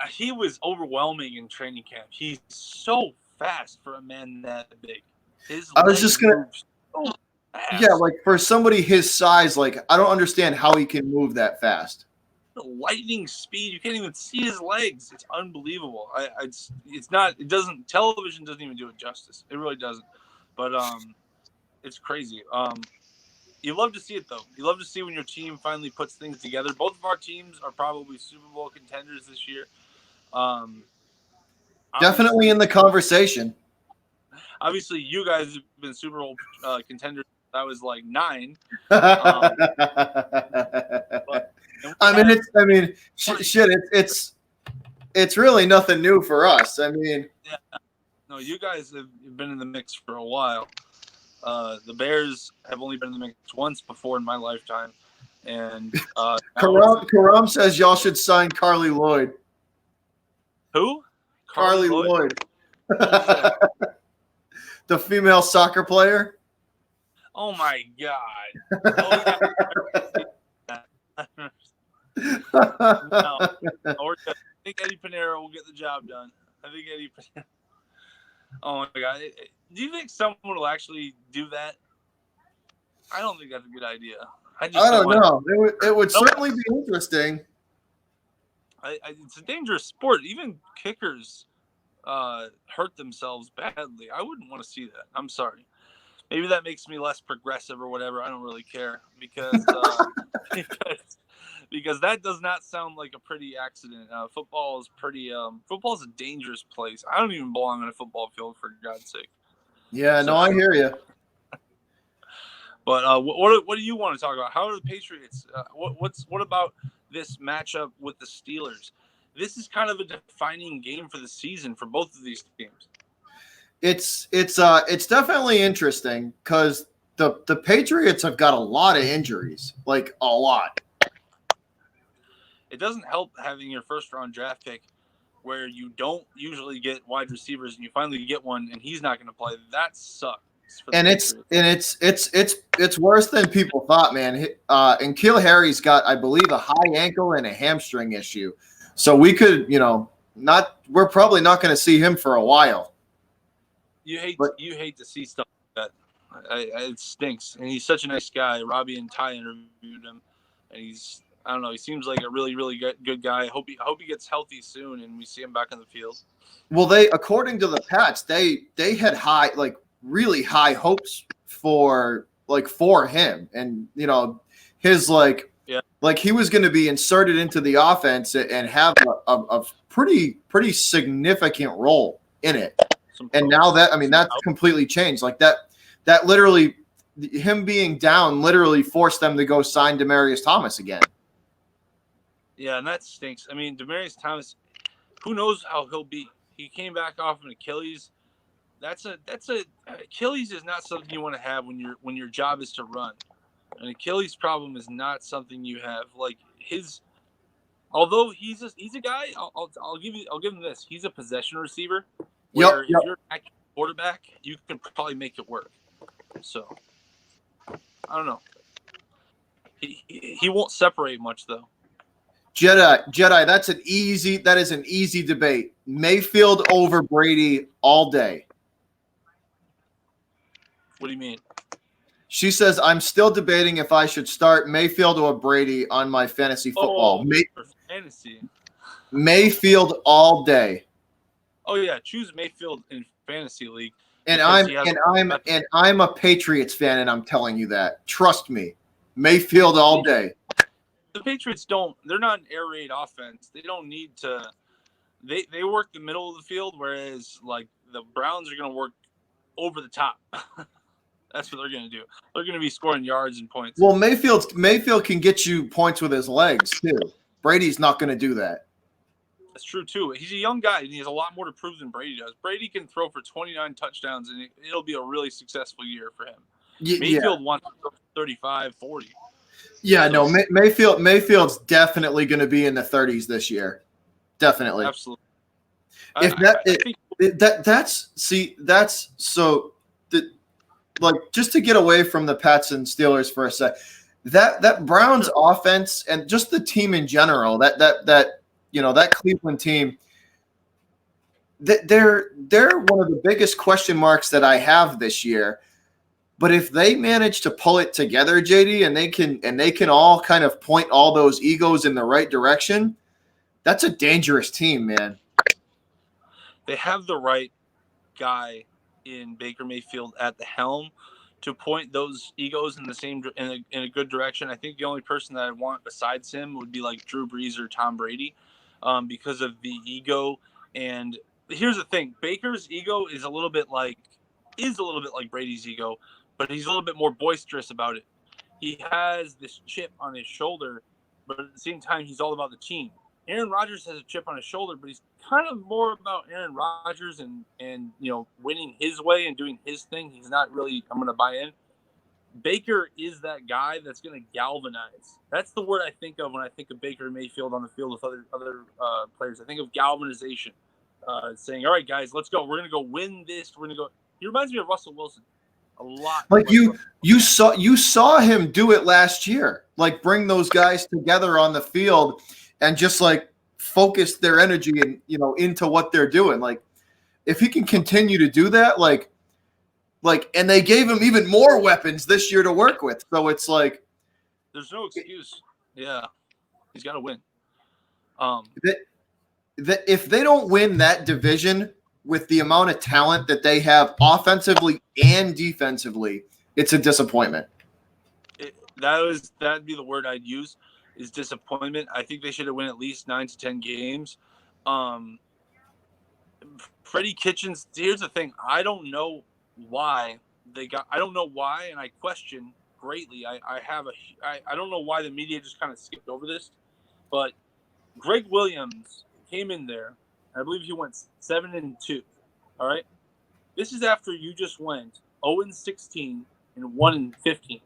S2: He was overwhelming in training camp. He's so fast for a man that big.
S1: I was just going to – yeah, like for somebody his size, like I don't understand how he can move that fast.
S2: The lightning speed, you can't even see his legs. It's unbelievable. It's not. It doesn't. Television doesn't even do it justice. It really doesn't. But it's crazy. You love to see it though. You love to see when your team finally puts things together. Both of our teams are probably Super Bowl contenders this year.
S1: Definitely in the conversation.
S2: Obviously, you guys have been Super Bowl contenders. I was like 9.
S1: It's really nothing new for us. I mean,
S2: yeah. No, you guys have been in the mix for a while. The Bears have only been in the mix once before in my lifetime, and
S1: Karam says y'all should sign Carly Lloyd.
S2: Who?
S1: Carly Lloyd. The female soccer player.
S2: Oh my God! No. I think Eddie Pinheiro will get the job done. I think Eddie Pinheiro. Oh my God! Do you think someone will actually do that? I don't think that's a good idea. I just
S1: I don't
S2: want.
S1: know. It would certainly be interesting.
S2: It's a dangerous sport. Even kickers hurt themselves badly. I wouldn't want to see that. I'm sorry. Maybe that makes me less progressive or whatever. I don't really care because because that does not sound like a pretty accident. Football is football is a dangerous place. I don't even belong on a football field, for God's sake.
S1: Yeah, no, I hear you.
S2: But what do you want to talk about? How are the Patriots? What about this matchup with the Steelers? This is kind of a defining game for the season for both of these teams.
S1: It's definitely interesting because the Patriots have got a lot of injuries, like a lot.
S2: It doesn't help having your first round draft pick where you don't usually get wide receivers and you finally get one and he's not going to play. That sucks.
S1: And it's worse than people thought, man. And N'Keal Harry's got, I believe, a high ankle and a hamstring issue. So we could, we're probably not going to see him for a while.
S2: You hate to see stuff like that. It stinks. And he's such a nice guy. Robbie and Ty interviewed him, and I don't know. He seems like a really, really good guy. I hope he gets healthy soon, and we see him back in the field.
S1: Well, according to the Pats, they had really high hopes for him, and his he was going to be inserted into the offense and have a pretty significant role in it. And now that's completely changed. Like that literally, him being down literally forced them to go sign Demaryius Thomas again. Yeah,
S2: and that stinks. I mean, Demaryius Thomas, who knows how he'll be? He came back off an Achilles. That's Achilles is not something you want to have when your job is to run. An Achilles problem is not something you have. Although he's a guy, I'll give him this. He's a possession receiver. Where if you're a quarterback, you can probably make it work. So I don't know. He won't separate much though.
S1: Jedi, that is an easy debate. Mayfield over Brady all day.
S2: What do you mean?
S1: She says, I'm still debating if I should start Mayfield or Brady on my fantasy football.
S2: Fantasy.
S1: Mayfield all day.
S2: Oh yeah, choose Mayfield in fantasy league.
S1: And I'm a Patriots fan, and I'm telling you that. Trust me, Mayfield all day.
S2: The Patriots they're not an air raid offense. They don't need to. They work the middle of the field, whereas the Browns are going to work over the top. That's what they're going to do. They're going to be scoring yards and points.
S1: Well, Mayfield can get you points with his legs too. Brady's not going to do that.
S2: That's true too. He's a young guy and he has a lot more to prove than Brady does. Brady can throw for 29 touchdowns and it'll be a really successful year for him. Mayfield wants 35, 40.
S1: Yeah, no, Mayfield's definitely going to be in the 30s this year. Definitely.
S2: Absolutely.
S1: Just to get away from the Pats and Steelers for a sec, that Browns offense and just the team in general, that Cleveland team, they're one of the biggest question marks that I have this year. But if they manage to pull it together, JD, and they can all kind of point all those egos in the right direction, that's a dangerous team, man.
S2: They have the right guy in Baker Mayfield at the helm to point those egos in a good direction. I think the only person that I want besides him would be like Drew Brees or Tom Brady, because of the ego. And here's the thing: Baker's ego is a little bit like Brady's ego, but he's a little bit more boisterous about it. He has this chip on his shoulder, but at the same time, he's all about the team. Aaron Rodgers has a chip on his shoulder, but he's kind of more about Aaron Rodgers and winning his way and doing his thing. He's not really, I'm going to buy in. Baker is that guy that's going to galvanize. That's the word I think of when I think of Baker Mayfield on the field with other players. I think of galvanization, saying, all right, guys, let's go. We're going to go win this. We're going to go. He reminds me of Russell Wilson a lot.
S1: Like you saw him do it last year, bring those guys together on the field and just focus their energy and into what they're doing. If he can continue to do that, and they gave him even more weapons this year to work with. So it's
S2: There's no excuse. Yeah, he's got to win.
S1: That if they don't win that division with the amount of talent that they have offensively and defensively, it's a disappointment.
S2: That'd be the word I'd use, is disappointment. I think they should have won at least 9 to 10 games. Freddie Kitchens, here's the thing. I don't know why, and I question greatly. I don't know why the media just kind of skipped over this, but Greg Williams came in there. I believe he went 7-2. All right. This is after you just went 0-16 and 1-15.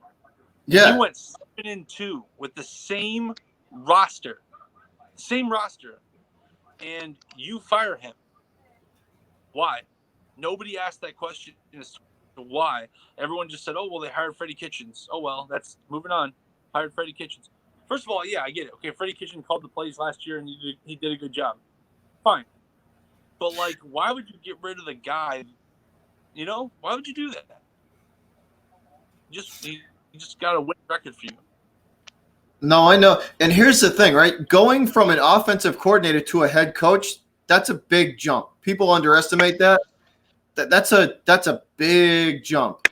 S1: Yeah.
S2: He went 7-2 with the same roster, and you fire him. Why? Nobody asked that question as to why. Everyone just said, "Oh, well, they hired Freddie Kitchens." Oh, well, that's moving on. Hired Freddie Kitchens. First of all, yeah, I get it. Okay, Freddie Kitchens called the plays last year, and he did a good job. Fine. But, like, why would you get rid of the guy? You know, why would you do that? You just got a win record for you.
S1: No, I know. And here's the thing, right? Going from an offensive coordinator to a head coach, that's a big jump. People underestimate that. That's a big jump.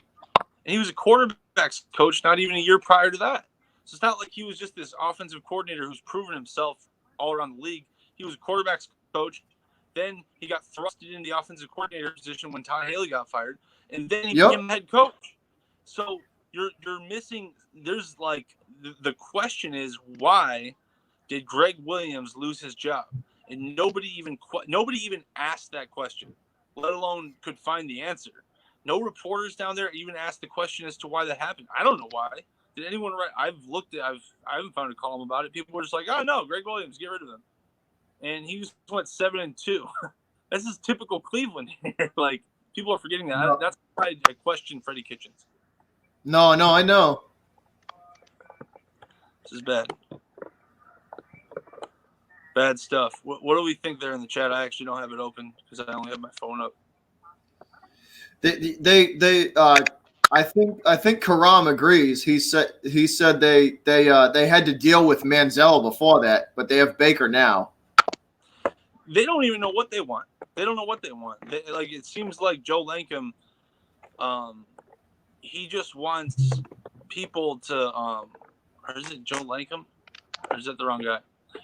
S2: And he was a quarterbacks coach not even a year prior to that. So it's not like he was just this offensive coordinator who's proven himself all around the league. He was a quarterbacks coach. Then he got thrusted into the offensive coordinator position when Todd Haley got fired. And then he became head coach. So you're missing – there's like the question is, why did Greg Williams lose his job? And nobody even asked that question, let alone could find the answer. No reporters down there even asked the question as to why that happened. I don't know why. Did anyone write? I haven't found a column about it. People were just like, "Oh no, Greg Williams, get rid of him." And he just went 7-2. This is typical Cleveland. Like, people are forgetting that. No. That's why I question Freddie Kitchens.
S1: No, I know.
S2: This is bad. Bad stuff. What do we think there in the chat? I actually don't have it open because I only have my phone up.
S1: I think Karam agrees. He said they had to deal with Manziel before that, but they have Baker now.
S2: They don't even know what they want. They don't know what they want. It seems like Joe Lancome, he just wants people to or is it Joe Lancome? Or is that the wrong guy?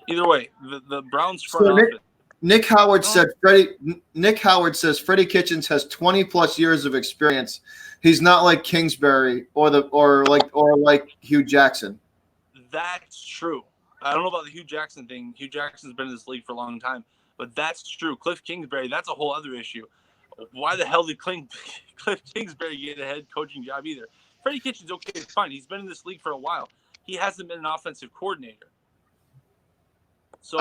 S2: Either way, the Browns front office.
S1: Nick Howard says Freddie Kitchens has 20 plus years of experience. He's not like Kingsbury or like Hugh Jackson.
S2: That's true. I don't know about the Hugh Jackson thing. Hugh Jackson's been in this league for a long time, but that's true. Cliff Kingsbury, that's a whole other issue. Why the hell did Cliff Kingsbury get a head coaching job either? Freddie Kitchens, okay, fine. He's been in this league for a while. He hasn't been an offensive coordinator. So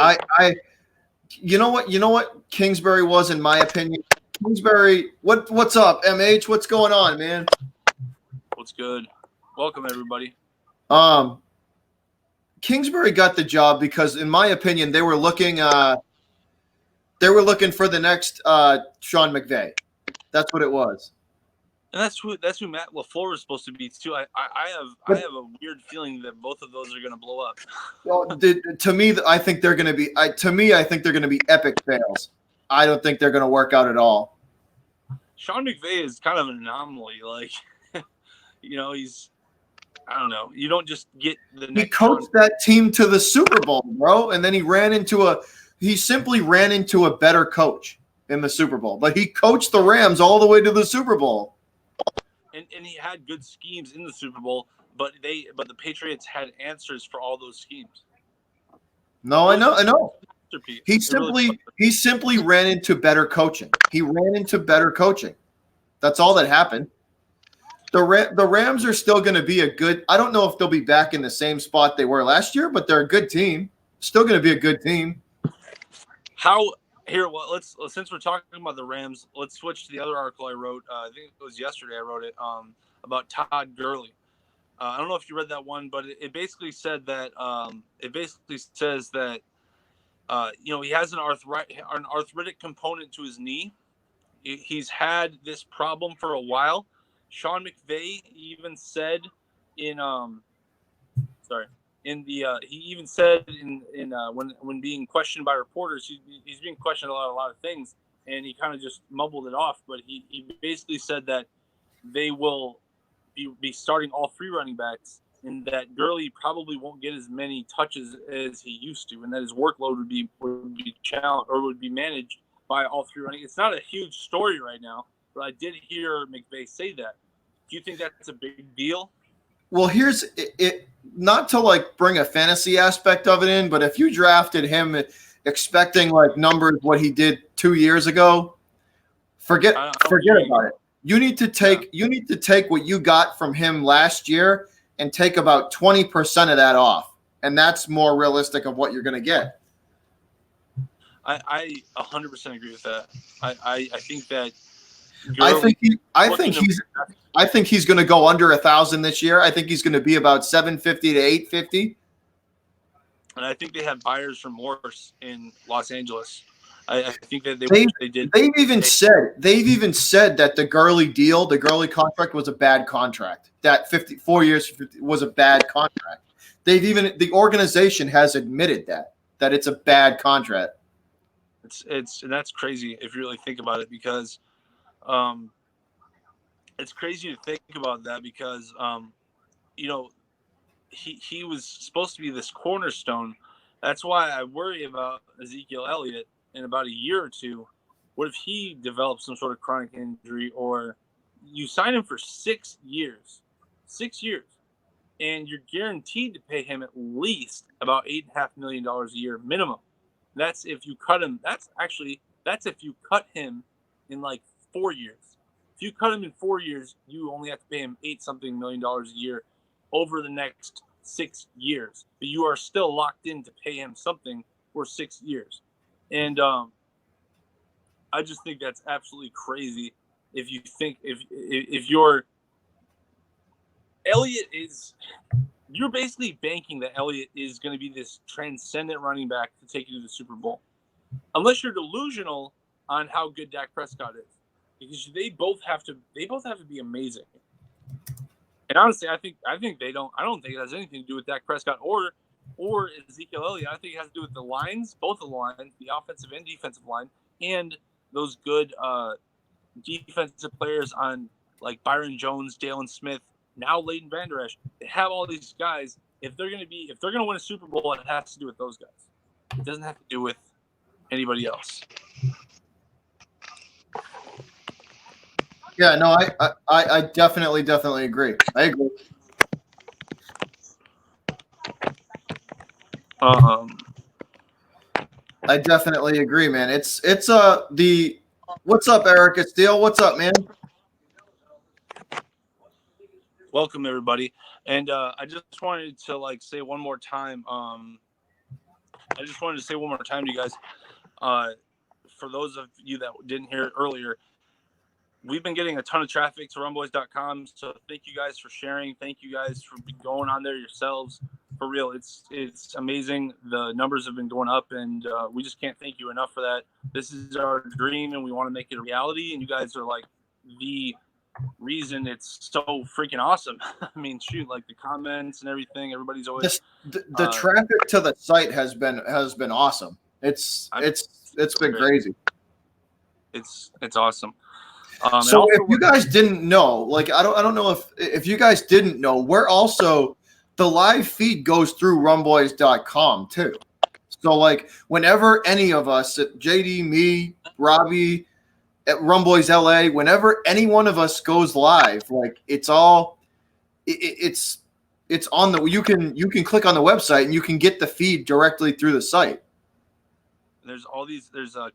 S1: you know what Kingsbury was, in my opinion. Kingsbury, what's up, MH? What's going on, man?
S2: What's good? Welcome, everybody.
S1: Kingsbury got the job because, in my opinion, they were looking for the next Sean McVay. That's what it was.
S2: And that's who Matt LaFleur is supposed to be too. I have a weird feeling that both of those are going to blow up.
S1: Well, to me, I think they're going to be. I think they're going to be epic fails. I don't think they're going to work out at all.
S2: Sean McVay is kind of an anomaly. Like, he's. I don't know. You don't just get the next.
S1: He coached that team to the Super Bowl, bro, and then he simply ran into a better coach in the Super Bowl. But he coached the Rams all the way to the Super Bowl.
S2: And he had good schemes in the Super Bowl, but the Patriots had answers for all those schemes.
S1: No, I know. He simply ran into better coaching. He ran into better coaching. That's all that happened. The Rams are still going to be a good – I don't know if they'll be back in the same spot they were last year, but they're a good team. Still going to be a good team.
S2: Since we're talking about the Rams, let's switch to the other article I wrote. I think it was yesterday I wrote it about Todd Gurley. I don't know if you read that one, but it basically said that he has an arthritic component to his knee. He's had this problem for a while. Sean McVay even said in sorry. In the he even said in when being questioned by reporters, he's being questioned a lot of things, and he kind of just mumbled it off. But he basically said that they will be starting all 3 running backs, and that Gurley probably won't get as many touches as he used to, and that his workload would be challenged or would be managed by all 3 running. It's not a huge story right now, but I did hear McVay say that. Do you think that's a big deal?
S1: Well, here's it. Not to like bring a fantasy aspect of it in, but if you drafted him expecting like numbers what he did 2 years ago, forget about it. You need to take what you got from him last year and take about 20% of that off, and that's more realistic of what you're going to get.
S2: I 100% agree with that. I think that
S1: I think he's going to go under 1,000 this year. I think he's going to be about 750 to 850.
S2: And I think they had buyers for Morse in Los Angeles. I think that they did.
S1: They've even said that the Gurley contract was a bad contract. That 4 years was a bad contract. The organization has admitted that it's a bad contract.
S2: And that's crazy if you really think about it, because it's crazy to think about that because he was supposed to be this cornerstone. That's why I worry about Ezekiel Elliott in about a year or two. What if he develops some sort of chronic injury, or you sign him for 6 years, and you're guaranteed to pay him at least about $8.5 million a year minimum. That's if you cut him. That's if you cut him in like 4 years. If you cut him in 4 years, you only have to pay him $8-something million a year over the next 6 years. But you are still locked in to pay him something for 6 years. And I just think that's absolutely crazy. If you think if you're Elliott is, you're basically banking that Elliott is going to be this transcendent running back to take you to the Super Bowl, unless you're delusional on how good Dak Prescott is, because they both have to be amazing. And honestly, I don't think it has anything to do with Dak Prescott or Ezekiel Elliott. I think it has to do with the lines, both the lines, the offensive and defensive line, and those good defensive players on like Byron Jones, Dalen Smith, now Leighton Vander Esch. They have all these guys. If they're gonna win a Super Bowl, it has to do with those guys. It doesn't have to do with anybody else.
S1: Yeah, no, I definitely agree. I agree. I definitely agree, man. It's what's up, Erica Steele? What's up, man?
S2: Welcome everybody, and I just wanted to say one more time. I just wanted to say one more time to you guys. For those of you that didn't hear it earlier, we've been getting a ton of traffic to runboys.com. So thank you guys for sharing. Thank you guys for going on there yourselves. For real, it's amazing. The numbers have been going up, and we just can't thank you enough for that. This is our dream, and we want to make it a reality. And you guys are like the reason it's so freaking awesome. I mean, shoot, like the comments and everything. Everybody's always
S1: the traffic to the site has been awesome. It's been crazy.
S2: It's awesome.
S1: So if you guys didn't know, I don't know if you guys didn't know, we're also, the live feed goes through runboys.com too. So whenever any of us, JD, me, Robbie, at Rumboys LA, whenever any one of us goes live, it's on the, you can click on the website and you can get the feed directly through the site.
S2: There's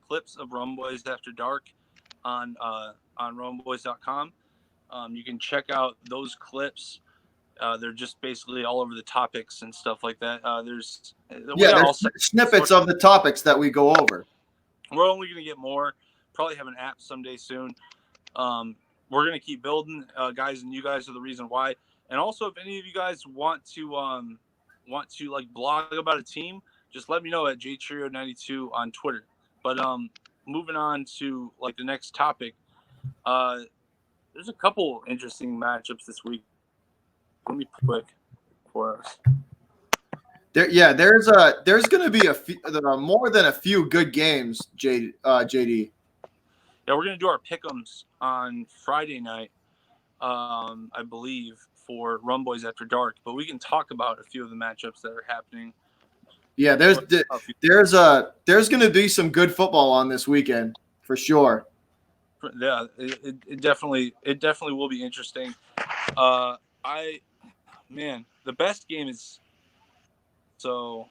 S2: clips of Rumboys After Dark on rumboys.com. You can check out those clips. They're just basically all over the topics and stuff like that. There's
S1: snippets of the topics that we go over.
S2: We're only going to get more. Probably have an app someday soon. We're going to keep building, guys, and you guys are the reason why. And also, if any of you guys want to blog about a team, just let me know at jtrio92 on Twitter. But moving on to the next topic, there's a couple interesting matchups this week. Let me quick for us.
S1: There's going to be more than a few good games, JD.
S2: Yeah, we're gonna do our pick'ems on Friday night, I believe, for Rum Boys After Dark. But we can talk about a few of the matchups that are happening.
S1: Yeah, there's going to be some good football on this weekend for sure.
S2: Yeah, it definitely will be interesting. The best game is the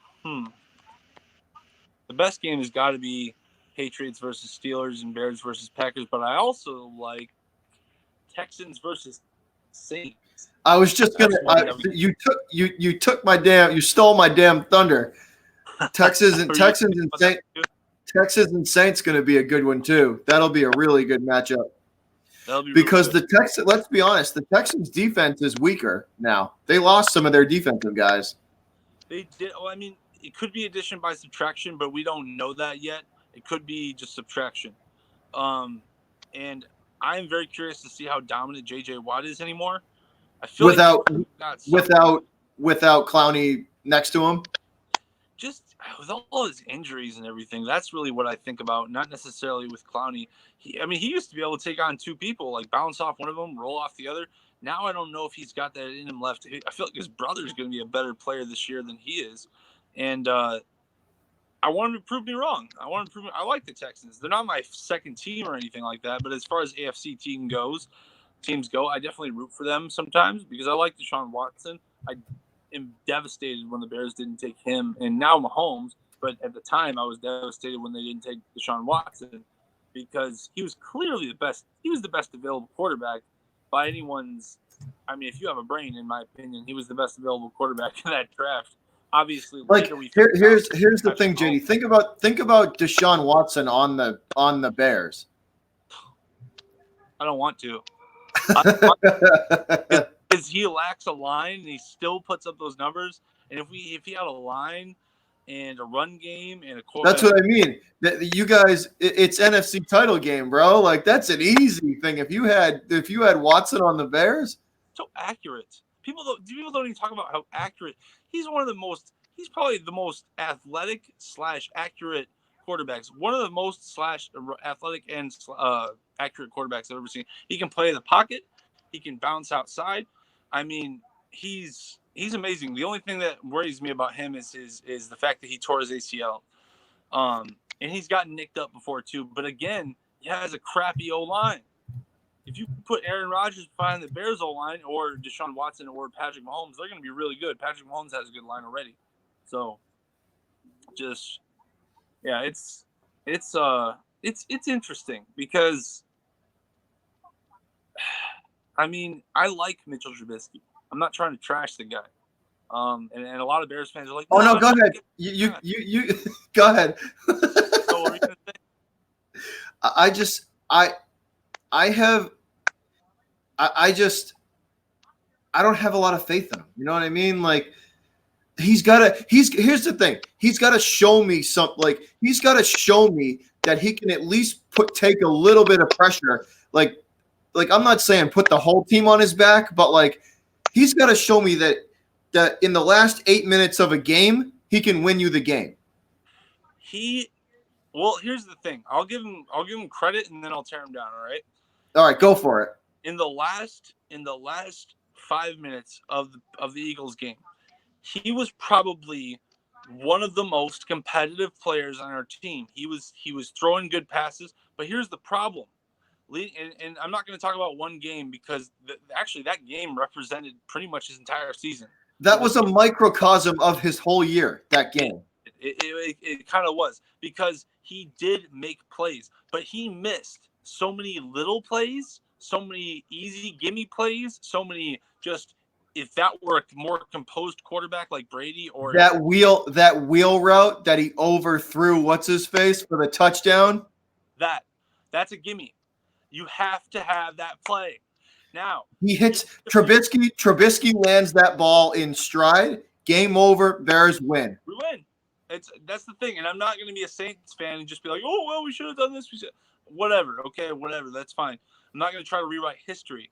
S2: best game has got to be Patriots versus Steelers and Bears versus Packers, but I also like Texans versus Saints.
S1: I was just gonna. You stole my damn thunder. Texans and Saints going to be a good one too. That'll be a really good matchup. Because the Texans, let's be honest, the Texans defense is weaker now. They lost some of their defensive guys.
S2: They did. Well, I mean, it could be addition by subtraction, but we don't know that yet. It could be just subtraction. And I'm very curious to see how dominant JJ Watt is anymore. I feel without
S1: Clowney next to him.
S2: Just with all his injuries and everything, that's really what I think about. Not necessarily with Clowney. He used to be able to take on two people, like bounce off one of them, roll off the other. Now I don't know if he's got that in him left. I feel like his brother's going to be a better player this year than he is, and I want him to prove me wrong. I like the Texans. They're not my second team or anything like that, but as far as AFC teams go, I definitely root for them sometimes because I like Deshaun Watson. I am devastated when the Bears didn't take him, and now Mahomes. But at the time, I was devastated when they didn't take Deshaun Watson because he was clearly the best. He was the best available quarterback by anyone's. I mean, if you have a brain, in my opinion, he was the best available quarterback in that draft. Obviously,
S1: like here's the thing, JD. Think about Deshaun Watson on the Bears.
S2: I don't want to. Because he lacks a line, and he still puts up those numbers. And if he had a line and a run game and a quarterback,
S1: that's what I mean. You guys, it's NFC title game, bro. Like that's an easy thing. If you had Watson on the Bears,
S2: so accurate. People don't even talk about how accurate he's. He's probably the most athletic / accurate quarterbacks. One of the most / athletic and accurate quarterbacks I've ever seen. He can play the pocket. He can bounce outside. I mean, he's amazing. The only thing that worries me about him is the fact that he tore his ACL. And he's gotten nicked up before too. But again, he has a crappy O-line. If you put Aaron Rodgers behind the Bears O-line or Deshaun Watson or Patrick Mahomes, they're going to be really good. Patrick Mahomes has a good line already. So it's interesting because I mean, I like Mitchell Trubisky. I'm not trying to trash the guy. And a lot of Bears fans are like,
S1: "Oh no, go ahead. You go ahead."
S2: So what are you gonna say?
S1: I don't have a lot of faith in him. You know what I mean? Like here's the thing. He's got to show me something. Like he's got to show me that he can at least take a little bit of pressure. Like I'm not saying put the whole team on his back, but like he's got to show me that in the last 8 minutes of a game, he can win you the game.
S2: Well, here's the thing. I'll give him credit and then I'll tear him down, all right?
S1: All right, go for it.
S2: In the last 5 minutes of the Eagles game, he was probably one of the most competitive players on our team. He was throwing good passes, but here's the problem. And I'm not going to talk about one game because actually that game represented pretty much his entire season.
S1: That was a microcosm of his whole year, that game.
S2: It kind of was because he did make plays, but he missed so many little plays, so many easy gimme plays, so many just if that were a more composed quarterback like Brady or
S1: that wheel route that he overthrew what's his face for the touchdown.
S2: That's a gimme. You have to have that play. Now
S1: he hits Trubisky. Trubisky lands that ball in stride. Game over. Bears win.
S2: We win. That's the thing. And I'm not going to be a Saints fan and just be like, oh well, we should have done this. Whatever. Okay, whatever. That's fine. I'm not going to try to rewrite history.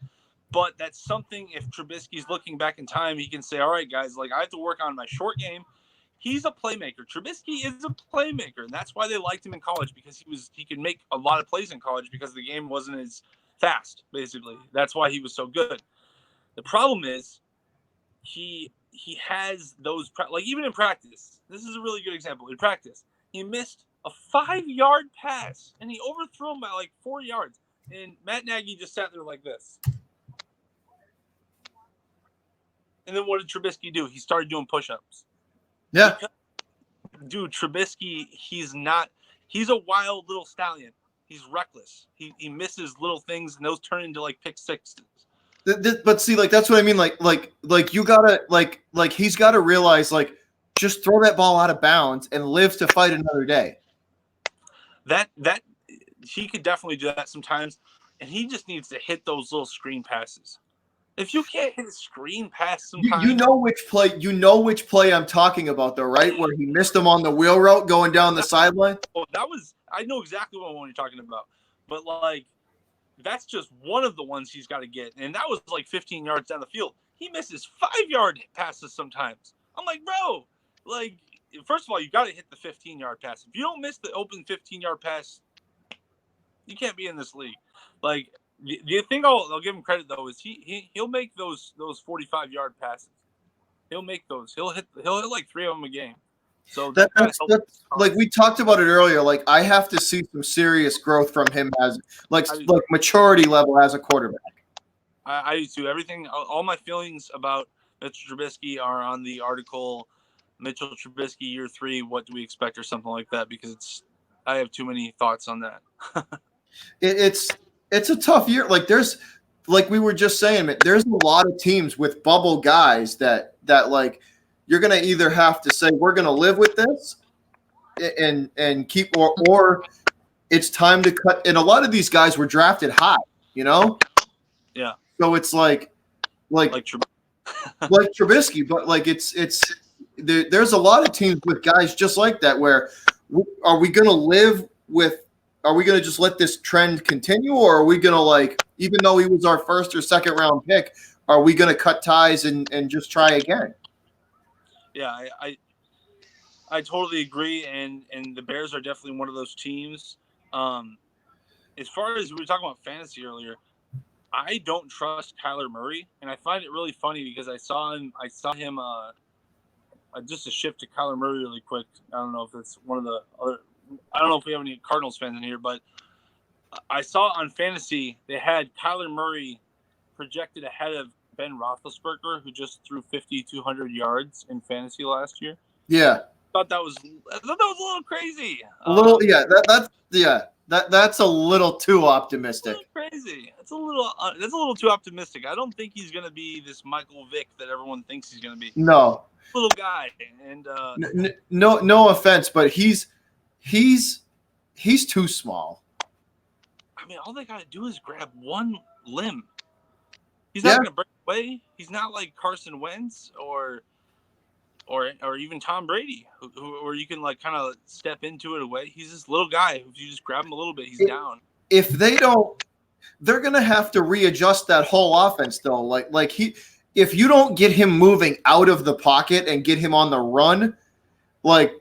S2: But that's something. If Trubisky's looking back in time, he can say, all right, guys, like I have to work on my short game. he's a playmaker. Trubisky is a playmaker, and that's why they liked him in college, because he could make a lot of plays in college because the game wasn't as fast. Basically, that's why he was so good. The problem is he has those like even in practice. This is a really good example. In practice, he missed a 5-yard pass and he overthrew him by like 4 yards. And Matt Nagy just sat there like this. And then what did Trubisky do? He started doing push-ups.
S1: Yeah.
S2: Dude, Trubisky, he's a wild little stallion. He's reckless. He misses little things, and those turn into like pick sixes.
S1: But see, like that's what I mean. Like you gotta like he's got to realize like just throw that ball out of bounds and live to fight another day.
S2: That he could definitely do that sometimes, and he just needs to hit those little screen passes. If you can't hit a screen pass sometimes,
S1: you know which play I'm talking about though, right? Where he missed him on the wheel route going down the sideline.
S2: Oh, I know exactly what one you're talking about, but like that's just one of the ones he's got to get, and that was like 15 yards down the field. He misses 5-yard passes sometimes. I'm like, bro, like first of all, you got to hit the 15-yard pass. If you don't miss the open 15-yard pass, you can't be in this league. Like. The thing I'll give him credit though is he'll make those 45-yard passes. He'll make those. He'll hit like 3 of them a game. So that's
S1: like we talked about it earlier. Like I have to see some serious growth from him as like maturity level as a quarterback.
S2: I do too. Everything, all my feelings about Mitchell Trubisky are on the article Mitchell Trubisky year 3. What do we expect or something like that? Because I have too many thoughts on that.
S1: It's a tough year. Like there's, like we were just saying, there's a lot of teams with bubble guys that like you're gonna either have to say we're gonna live with this and keep or it's time to cut. And a lot of these guys were drafted high, you know.
S2: Yeah.
S1: So it's like Trubisky, but like there's a lot of teams with guys just like that. Where are we gonna live with? Are we going to just let this trend continue, or are we going to, like, even though he was our first or second round pick, are we going to cut ties and just try again?
S2: Yeah, I totally agree, and the Bears are definitely one of those teams. As far as we were talking about fantasy earlier, I don't trust Kyler Murray, and I find it really funny because I saw him just a shift to Kyler Murray really quick. I don't know if it's one of the other. I don't know if we have any Cardinals fans in here, but I saw on fantasy they had Kyler Murray projected ahead of Ben Roethlisberger, who just threw 5,200 yards in fantasy last year.
S1: Yeah,
S2: I thought that was a little crazy.
S1: That's a little too optimistic.
S2: Crazy. That's a little too optimistic. I don't think he's going to be this Michael Vick that everyone thinks he's going to be.
S1: No,
S2: little guy, and
S1: no offense, but he's too small.
S2: I mean, all they got to do is grab one limb. He's not going to break away. He's not like Carson Wentz or even Tom Brady, where you can like kind of step into it away. He's this little guy. If you just grab him a little bit, he's down.
S1: If they don't, they're going to have to readjust that whole offense though. If you don't get him moving out of the pocket and get him on the run, like,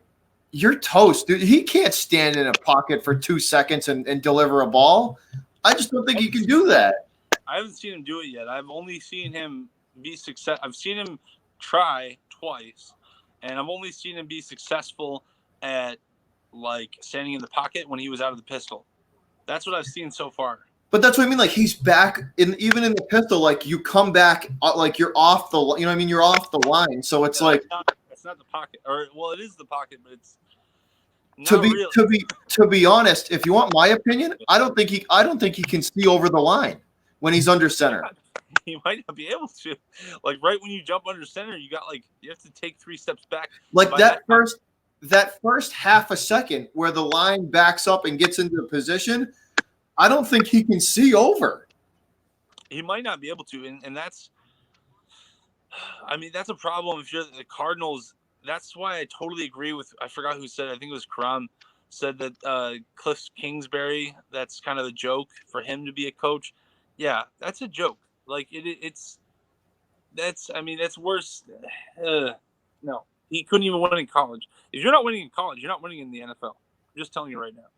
S1: you're toast, dude. He can't stand in a pocket for 2 seconds and deliver a ball. I just don't think he can do that.
S2: I haven't seen him do it yet. I've only seen him be success. I've seen him try twice, and I've only seen him be successful at like standing in the pocket when he was out of the pistol. That's what I've seen so far.
S1: But that's what I mean. Like he's back even in the pistol. Like you come back, like you're off the. You know what I mean? You're off the line. So it's like.
S2: It's not the pocket, or well, it is the pocket, but it's
S1: to be honest. If you want my opinion, I don't think he can see over the line when he's under center.
S2: He might not be able to. Like right when you jump under center, you have to take 3 steps back.
S1: Like that first half a second where the line backs up and gets into position, I don't think he can see over.
S2: He might not be able to, and that's. I mean, that's a problem if you're the Cardinals. That's why I totally agree with. I forgot who said it. I think it was Karam said that Cliff Kingsbury. That's kind of a joke for him to be a coach. Yeah, that's a joke. Like it's. That's. I mean, that's worse. No, He couldn't even win in college. If you're not winning in college, you're not winning in the NFL. I'm just telling you right now.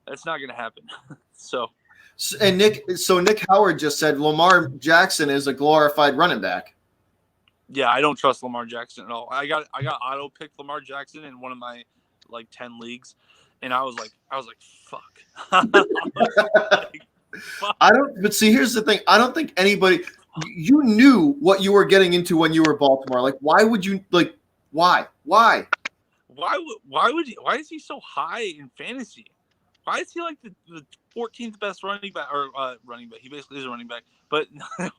S2: That's not going to happen. So
S1: Nick Howard just said Lamar Jackson is a glorified running back.
S2: yeah, I don't trust Lamar Jackson at all. I got auto picked Lamar Jackson in one of my like 10 leagues, and I was like, fuck.
S1: I don't. But see, here's the thing. I don't think anybody. You knew what you were getting into when you were Baltimore. Like, why would you like? Why?
S2: Why is he so high in fantasy? Why is he like the 14th best running back or running back? He basically is a running back, but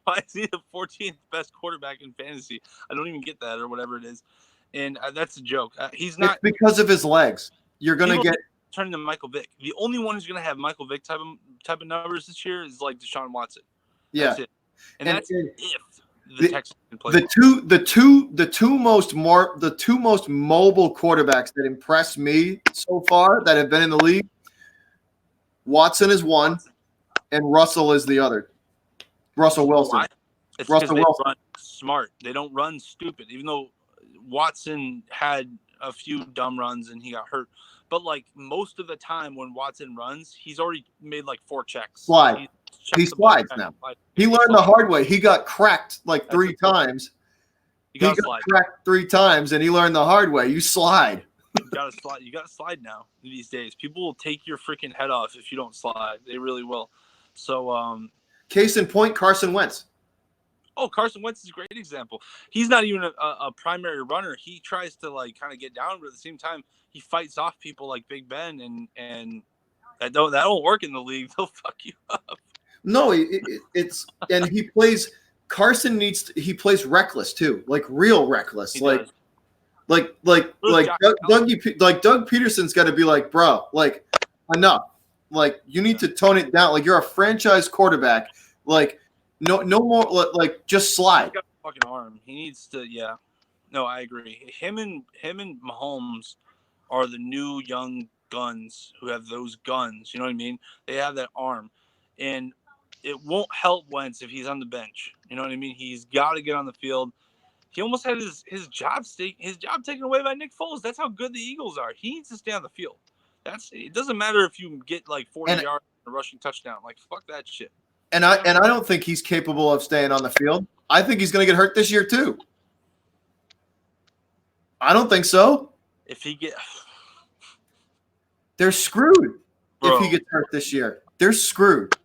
S2: why is he the 14th best quarterback in fantasy? I don't even get that or whatever it is, and that's a joke. He's not.
S1: It's because of his legs. You're gonna get
S2: turning to Michael Vick. The only one who's gonna have Michael Vick type of numbers this year is like Deshaun Watson.
S1: Yeah,
S2: that's it. And that's if the Texans can play.
S1: The two most mobile quarterbacks that impress me so far that have been in the league. Watson is one, and Russell is the other. Russell Wilson.
S2: It's Russell Wilson. Run smart. They don't run stupid. Even though Watson had a few dumb runs and he got hurt, but like most of the time when Watson runs, he's already made like 4 checks.
S1: He slides now. He learned the hard way. He got cracked like 3 times. He got cracked 3 times, and he learned the hard way. You slide.
S2: You gotta slide now these days. People will take your freaking head off if you don't slide. They really will. So
S1: case in point, Carson Wentz.
S2: Oh, Carson Wentz is a great example. He's not even a primary runner. He tries to like kind of get down, but at the same time he fights off people like Big Ben, and that don't work in the league. They'll fuck you up.
S1: No, it's and he plays. Carson he plays reckless too, like real reckless, Doug Peterson's got to be like, bro, like enough, like you need to tone it down. Like you're a franchise quarterback, like no more, like just slide.
S2: He's got a fucking arm. He needs to, yeah. No, I agree. Him and Mahomes are the new young guns who have those guns. You know what I mean? They have that arm, and it won't help Wentz if he's on the bench. You know what I mean? He's got to get on the field. He almost had his job taken away by Nick Foles. That's how good the Eagles are. He needs to stay on the field. It doesn't matter if you get like 40 yards and a rushing touchdown. Like fuck that shit.
S1: And I don't think he's capable of staying on the field. I think he's going to get hurt this year too. I don't think so. They're screwed. Bro. If he gets hurt this year, they're screwed.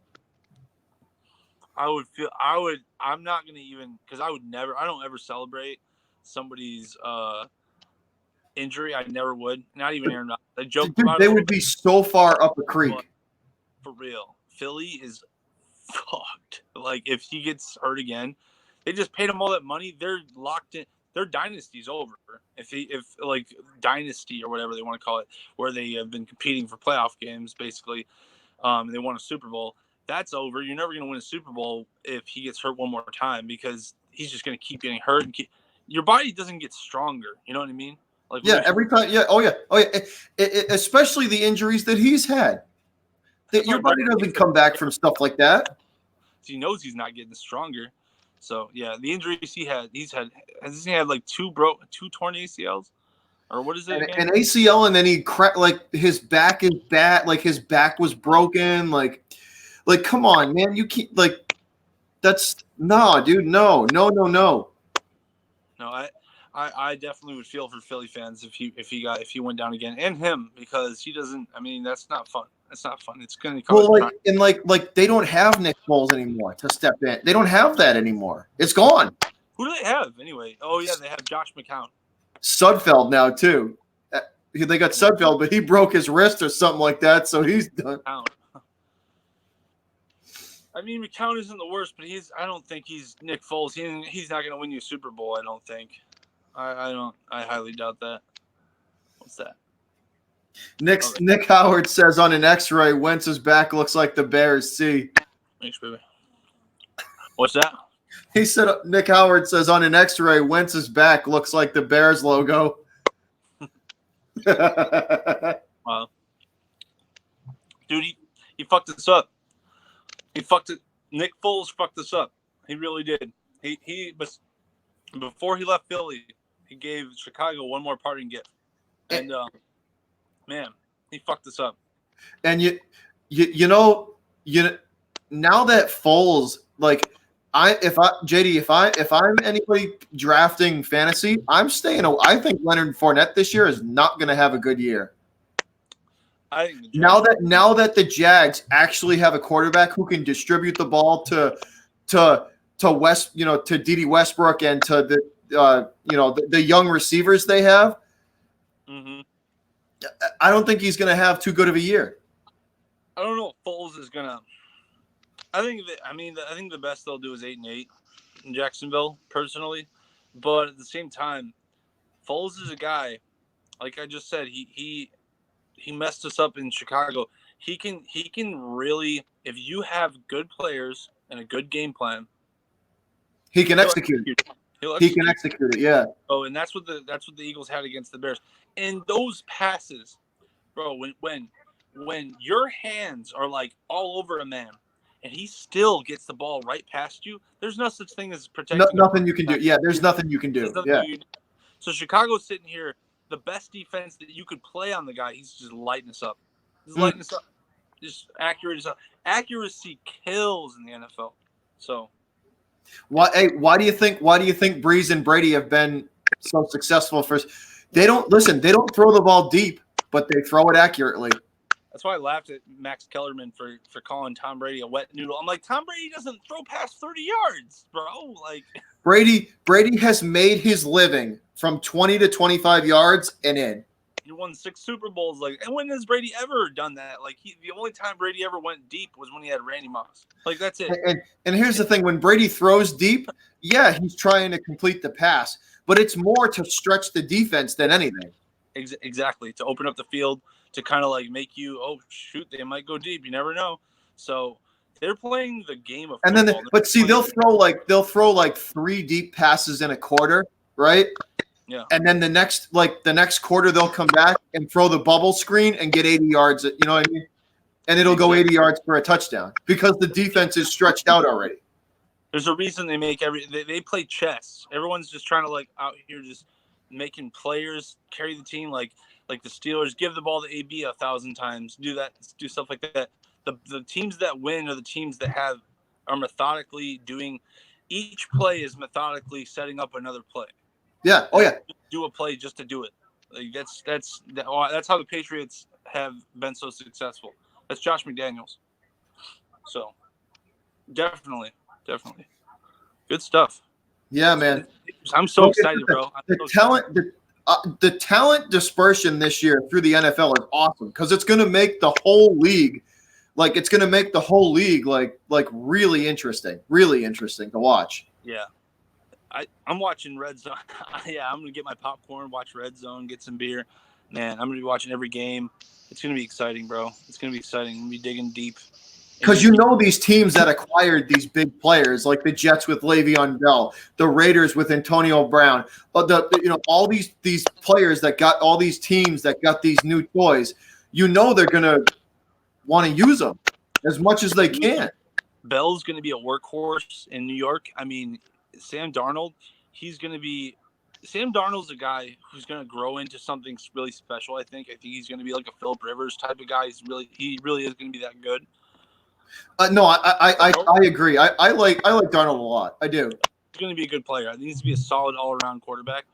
S2: I'm not going to even, because I don't ever celebrate somebody's injury. I never would. Not even Aaron Rodgers. I joke about
S1: they would be so far up a creek.
S2: For real. Philly is fucked. Like, if he gets hurt again, they just paid him all that money. They're locked in. Their dynasty's over. If like dynasty or whatever they want to call it, where they have been competing for playoff games, basically, they won a Super Bowl. That's over. You're never going to win a Super Bowl if he gets hurt one more time because he's just going to keep getting hurt. And your body doesn't get stronger. You know what I mean? Like
S1: every time. Yeah. Oh yeah. Especially the injuries that he's had. Your body doesn't come back from stuff like that.
S2: He knows he's not getting stronger. So yeah, the injuries has he had like 2 torn ACLs, or what is it?
S1: An ACL, and then he cracked, like his back is bad. Like his back was broken. Like come on, man, you keep like that's no, dude, no.
S2: No, I definitely would feel for Philly fans if he went down again, and him, because he doesn't. I mean, that's not fun. That's not fun. It's going to come.
S1: Well, like they don't have Nick Foles anymore to step in. They don't have that anymore. It's gone.
S2: Who do they have anyway? Oh yeah, they have Josh McCown.
S1: Sudfeld now too. They got Sudfeld, but he broke his wrist or something like that, so he's done.
S2: I mean, McCown isn't the worst, but I don't think he's Nick Foles. He's not going to win you a Super Bowl. I don't think. I highly doubt that. What's that?
S1: Nick Howard says on an X-ray, Wentz's back looks like the Bears C.
S2: Thanks, baby. What's that?
S1: He said Nick Howard says on an X-ray, Wentz's back looks like the Bears logo.
S2: Wow, dude, he fucked us up. He fucked it. Nick Foles fucked us up. He really did. He before he left Philly, he gave Chicago one more parting gift, and man, he fucked us up.
S1: And you know now that Foles, like if I'm anybody drafting fantasy, I'm staying. I think Leonard Fournette this year is not going to have a good year.
S2: I think
S1: now that the Jags actually have a quarterback who can distribute the ball to West, to Dede Westbrook and to the young receivers they have, I don't think he's going to have too good of a year.
S2: I don't know if Foles is going to. I think the best they'll do is 8-8 in Jacksonville, personally. But at the same time, Foles is a guy, like I just said, he messed us up in Chicago. He can really, if you have good players and a good game plan,
S1: he can execute it. He can execute it, yeah.
S2: Oh, and that's what the Eagles had against the Bears. And those passes, bro, when your hands are like all over a man and he still gets the ball right past you, there's no such thing as protecting.
S1: Nothing you can do. Yeah, there's nothing you can do. Yeah.
S2: So Chicago's sitting here, the best defense that you could play on the guy, he's just lighting us up. He's lighting us up. Just accurate as up. Accuracy kills in the NFL. So
S1: why do you think Breeze and Brady have been so successful? They don't throw the ball deep, but they throw it accurately.
S2: That's why I laughed at Max Kellerman for calling Tom Brady a wet noodle. I'm like, Tom Brady doesn't throw past 30 yards, bro. Like
S1: Brady has made his living from 20 to 25 yards and in.
S2: He won 6 Super Bowls. Like, and when has Brady ever done that? Like, the only time Brady ever went deep was when he had Randy Moss. Like, that's it.
S1: And here's the thing: when Brady throws deep, yeah, he's trying to complete the pass, but it's more to stretch the defense than anything.
S2: Exactly, to open up the field, to kind of like make you, oh shoot, they might go deep. You never know. So they're playing the game of football.
S1: And then, but see, they'll throw like 3 deep passes in a quarter, right?
S2: Yeah.
S1: And then the next quarter they'll come back and throw the bubble screen and get 80 yards. You know what I mean? And it'll go 80 yards for a touchdown because the defense is stretched out already.
S2: There's a reason they make they play chess. Everyone's just trying to like out here just making players carry the team like the Steelers, give the ball to AB 1,000 times, do stuff like that. The teams that win are the teams that are methodically doing, each play is methodically setting up another play.
S1: Yeah. Oh yeah.
S2: Do a play just to do it. Like that's how the Patriots have been so successful. That's Josh McDaniels. So definitely good stuff.
S1: Yeah, man.
S2: I'm so excited, bro.
S1: The talent dispersion this year through the NFL is awesome because it's going to make the whole league like really interesting to watch.
S2: Yeah. I'm watching Red Zone. Yeah, I'm going to get my popcorn, watch Red Zone, get some beer. Man, I'm going to be watching every game. It's going to be exciting, bro. It's going to be exciting. I'm going to be digging deep.
S1: Because these teams that acquired these big players, like the Jets with Le'Veon Bell, the Raiders with Antonio Brown, all these players that got all these teams that got these new toys, they're going to want to use them as much as they can.
S2: Bell's going to be a workhorse in New York. I mean, Sam Darnold, Sam Darnold's a guy who's going to grow into something really special. I think he's going to be like a Phillip Rivers type of guy. He really is going to be that good.
S1: No, I agree. I like Darnold a lot. I do.
S2: He's going to be a good player. I think he's going to be a solid all-around quarterback.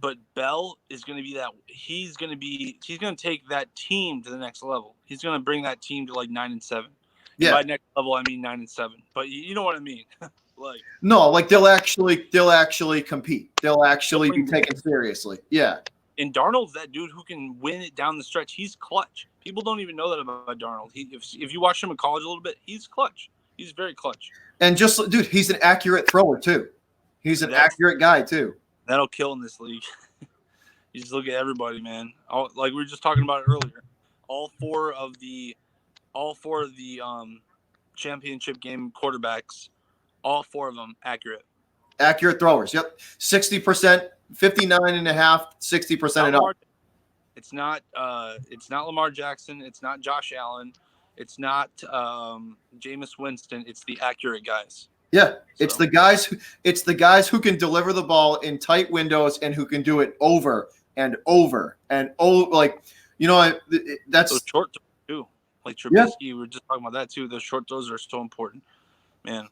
S2: But Bell is going to be that. He's going to take that team to the next level. He's going to bring that team to like 9-7.
S1: Yeah.
S2: By next level, I mean 9-7. But you know what I mean.
S1: They'll actually compete. They'll actually be taken seriously. Yeah.
S2: And Darnold's that dude who can win it down the stretch. He's clutch. People don't even know that about Darnold. If you watch him in college a little bit, he's clutch. He's very clutch.
S1: And he's an accurate thrower too. He's an accurate guy too.
S2: That'll kill in this league. You just look at everybody, man. Like we were just talking about it earlier. All four of the championship game quarterbacks, all 4 of them accurate.
S1: Accurate throwers. Yep. 60%, 59.5%, 60% and up.
S2: It's not Lamar Jackson. It's not Josh Allen. It's not Jameis Winston. It's the accurate guys.
S1: Yeah, it's
S2: So,
S1: the guys who can deliver the ball in tight windows and who can do it over and over and over. Like,
S2: those
S1: that's
S2: short throws too. Like
S1: yeah.
S2: Trubisky, we were just talking about that too. Those short throws are so important, man.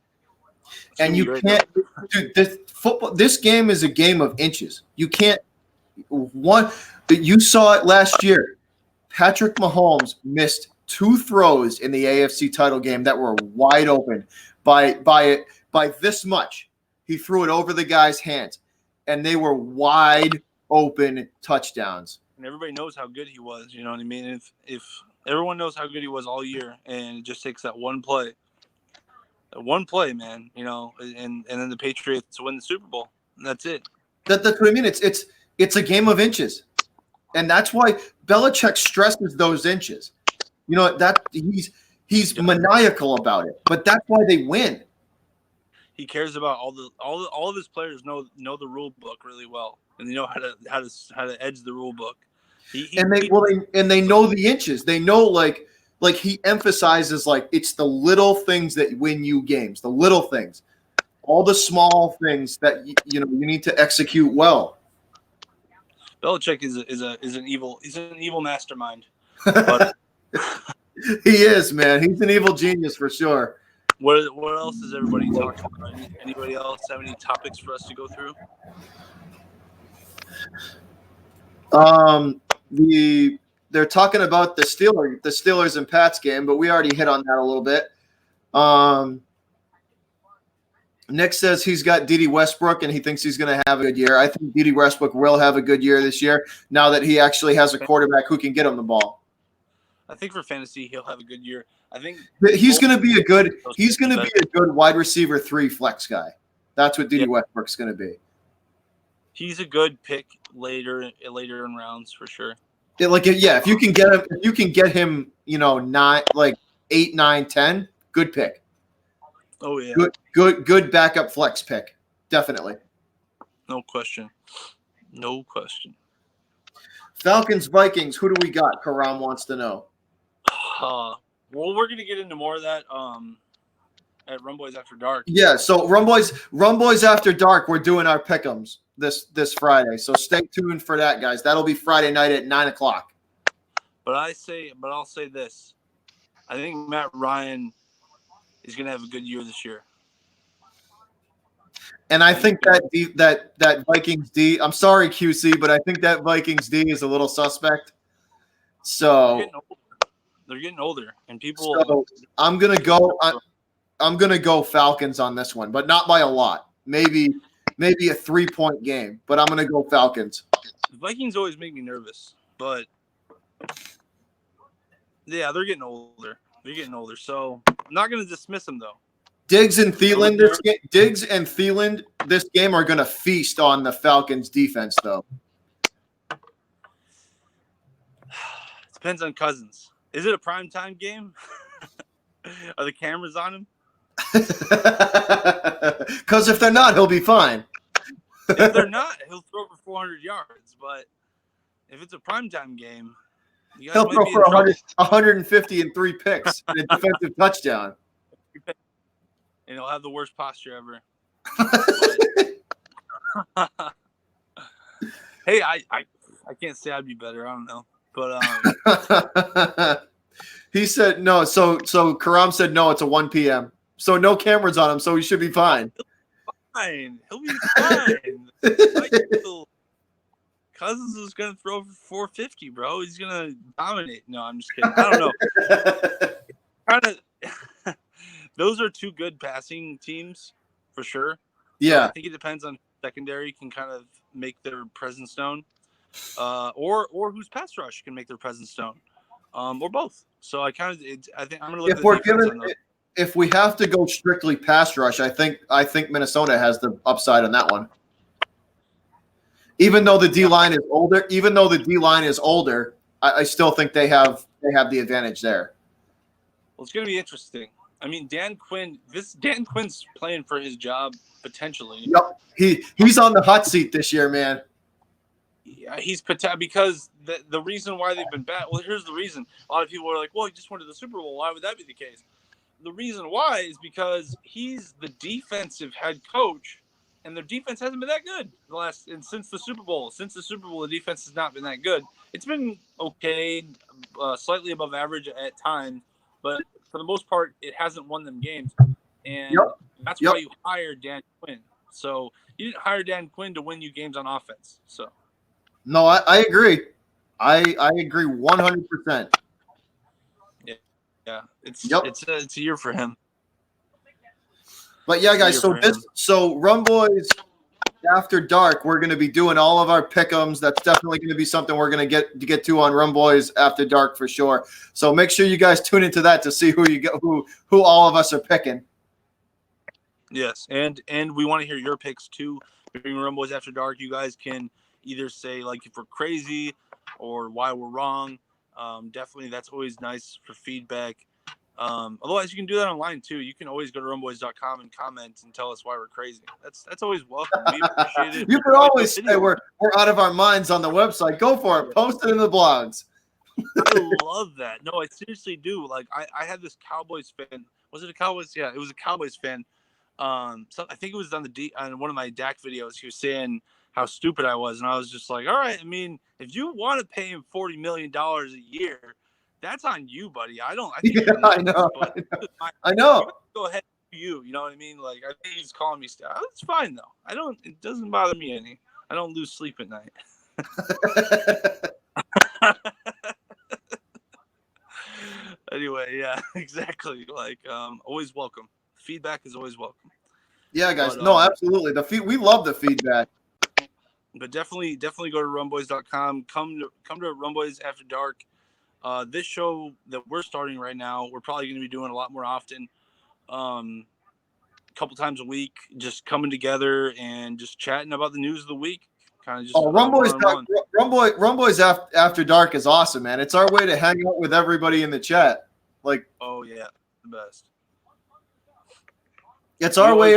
S2: It's
S1: And
S2: gonna be
S1: you
S2: great.
S1: can't, dude. This game is a game of inches. You can't one. You saw it last year. Patrick Mahomes missed 2 throws in the AFC title game that were wide open by this much. He threw it over the guy's hands, and they were wide open touchdowns.
S2: And everybody knows how good he was. You know what I mean? If everyone knows how good he was all year, and it just takes that one play, man. And then the Patriots win the Super Bowl. And that's it.
S1: That's what I mean. It's a game of inches, and that's why Belichick stresses those inches. That he's maniacal about it, but that's why they win.
S2: He cares about all of his players know the rule book really well, and they know how to edge the rule book.
S1: They know the inches. They know like he emphasizes like it's the little things that win you games. The little things, all the small things that you need to execute well.
S2: Belichick is an evil mastermind. But
S1: he is, man. He's an evil genius for sure.
S2: What else is everybody talking about? Anybody else have any topics for us to go through?
S1: They're talking about the Steelers and Pats game, but we already hit on that a little bit. Nick says he's got Dede Westbrook and he thinks he's going to have a good year. I think Dede Westbrook will have a good year this year now that he actually has a quarterback who can get him the ball.
S2: I think for fantasy he'll have a good year. I think
S1: he's going to be a good wide receiver 3 flex guy. That's what Dede Westbrook's going to be.
S2: He's a good pick later in rounds for sure.
S1: If you can get him, 8, 9, 10, good pick.
S2: Oh yeah.
S1: Good backup flex pick. Definitely.
S2: No question.
S1: Falcons, Vikings, who do we got? Karam wants to know.
S2: Well, we're going to get into more of that at Rum Boys After Dark.
S1: Yeah, so Rum Boys After Dark, we're doing our pick'ems this Friday. So stay tuned for that, guys. That'll be Friday night at 9:00.
S2: But I'll say this. I think Matt Ryan is going to have a good year this year.
S1: And I think that Vikings D, I'm sorry, QC, but I think that Vikings D is a little suspect. So
S2: they're getting older, and people.
S1: So I'm gonna go Falcons on this one, but not by a lot. Maybe a 3-point game, but I'm gonna go Falcons.
S2: The Vikings always make me nervous, but yeah, they're getting older. So I'm not gonna dismiss them though.
S1: Diggs and Thielen this game are gonna feast on the Falcons defense though.
S2: Depends on Cousins. Is it a primetime game? Are the cameras on him?
S1: Because if they're not, he'll be fine.
S2: If they're not, he'll throw for 400 yards. But if it's a primetime game,
S1: he'll throw for 150 and 3 picks and a defensive touchdown.
S2: And he'll have the worst posture ever. Hey, I can't say I'd be better. I don't know. But
S1: he said no. So Karam said no. It's a 1 p.m. So no cameras on him. So he should be fine.
S2: He'll be fine. Cousins is gonna throw for 450, bro. He's gonna dominate. No, I'm just kidding. I don't know. Those are 2 good passing teams for sure.
S1: Yeah,
S2: I think it depends on secondary can kind of make their presence known. Or whose pass rush can make their presence known, or both. So I think I'm gonna look at the defense on those.
S1: If we have to go strictly pass rush, I think Minnesota has the upside on that one. Even though the D line is older, I still think they have the advantage there.
S2: Well, it's gonna be interesting. I mean, Dan Quinn's playing for his job potentially.
S1: Yep, he's on the hot seat this year, man.
S2: Yeah, because the reason why they've been bad. Well, here's the reason. A lot of people are like, "Well, he just went to the Super Bowl. Why would that be the case?" the reason why is because he's the defensive head coach, and their defense hasn't been that good since the Super Bowl. Since the Super Bowl, the defense has not been that good. It's been okay, slightly above average at times, but for the most part, it hasn't won them games, and that's why you hired Dan Quinn. So you didn't hire Dan Quinn to win you games on offense. So
S1: no, I agree. I agree 100%.
S2: Yeah, it's a year for him.
S1: But yeah, guys. So Rum Boys After Dark, we're going to be doing all of our pick'ems. That's definitely going to be something we're going to get to on Rum Boys After Dark for sure. So make sure you guys tune into that to see who all of us are picking.
S2: Yes, and we want to hear your picks too. During Rum Boys After Dark, you guys can either say like if we're crazy or why we're wrong. Definitely, that's always nice for feedback. Otherwise, you can do that online too. You can always go to rumboys.com and comment and tell us why we're crazy. That's always welcome. We appreciate it.
S1: You can always say we're out of our minds on the website. Go for it. Post it in the blogs.
S2: I love that. No, I seriously do. Like I had this Cowboys fan. Was it a Cowboys? Yeah, it was a Cowboys fan. So I think it was on one of my Dak videos. He was saying how stupid I was, and I was just like, all right. I mean, if you want to pay him $40 million a year, that's on you, buddy. I think
S1: I know. I know.
S2: Go ahead, you know what I mean? Like I think he's calling me stuff. It's fine though. It doesn't bother me any. I don't lose sleep at night. Anyway, yeah, exactly. Like always welcome. Feedback is always welcome.
S1: Yeah, guys. No, absolutely. We love the feedback.
S2: But definitely go to rumboys.com. Come to Rum Boys After Dark. This show that we're starting right now, we're probably going to be doing a lot more often. A couple times a week, just coming together and just chatting about the news of the week. Kind of just
S1: Rum Boys After Dark is awesome, man. It's our way to hang out with everybody in the chat. Like,
S2: oh yeah, the best.
S1: It's our way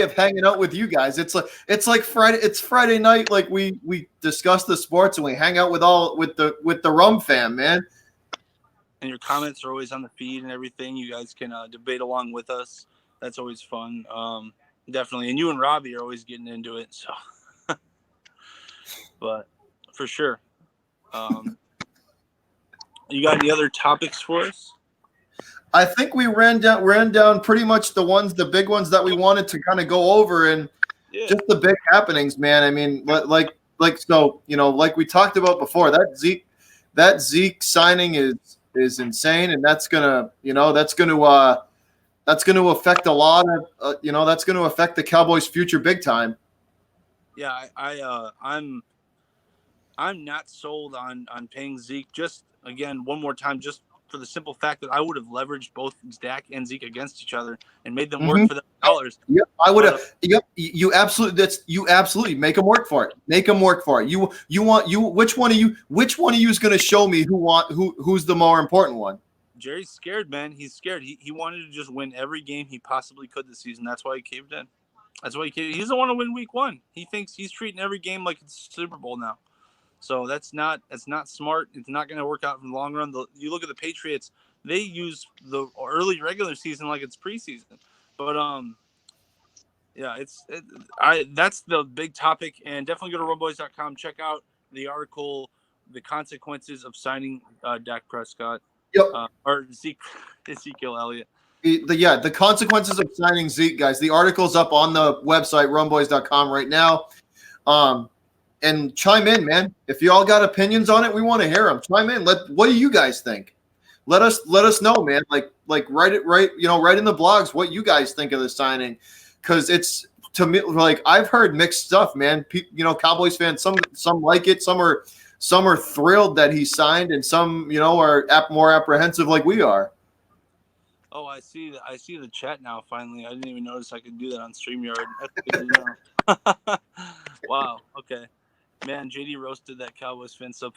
S1: of hanging out with you guys. It's like Friday. It's Friday night. Like we discuss the sports and we hang out with the Rum fam, man.
S2: And your comments are always on the feed and everything. You guys can debate along with us. That's always fun. Definitely. And you and Robbie are always getting into it. So, but for sure. You got any other topics for us?
S1: I think we ran down pretty much the big ones that we wanted to kind of go over, and just the big happenings, man. I mean, so, you know, like we talked about before, that Zeke signing is insane, and that's gonna affect a lot of that's gonna affect the Cowboys' future big time.
S2: Yeah, I'm not sold on paying Zeke. Just again, one more time, just for the simple fact that I would have leveraged both Dak and Zeke against each other and made them work for the dollars.
S1: Yep, I would have. Yep, you absolutely make them work for it. Make them work for it. Which one of you is going to show me who's the more important one?
S2: Jerry's scared, man. He's scared. He wanted to just win every game he possibly could this season. That's why he caved in. He doesn't want to win week 1. He thinks he's treating every game like it's Super Bowl now. So that's not smart. It's not going to work out in the long run. You look at the Patriots; they use the early regular season like it's preseason. But that's the big topic. And definitely go to rumboys.com. Check out the article, "The Consequences of Signing Dak Prescott."
S1: Yep.
S2: Or Ezekiel Elliott.
S1: The consequences of signing Zeke, guys. The article's up on the website rumboys.com right now. And chime in, man. If you all got opinions on it, we want to hear them. Chime in. What do you guys think? Let us know, man. Like write in the blogs what you guys think of the signing, because it's, to me, like, I've heard mixed stuff, man. Cowboys fans, some like it, some are thrilled that he signed, and some are more apprehensive like we are.
S2: Oh, I see the chat now. Finally, I didn't even notice I could do that on StreamYard. That's good to know. Wow. Okay. Man, JD roasted that Cowboys fence up.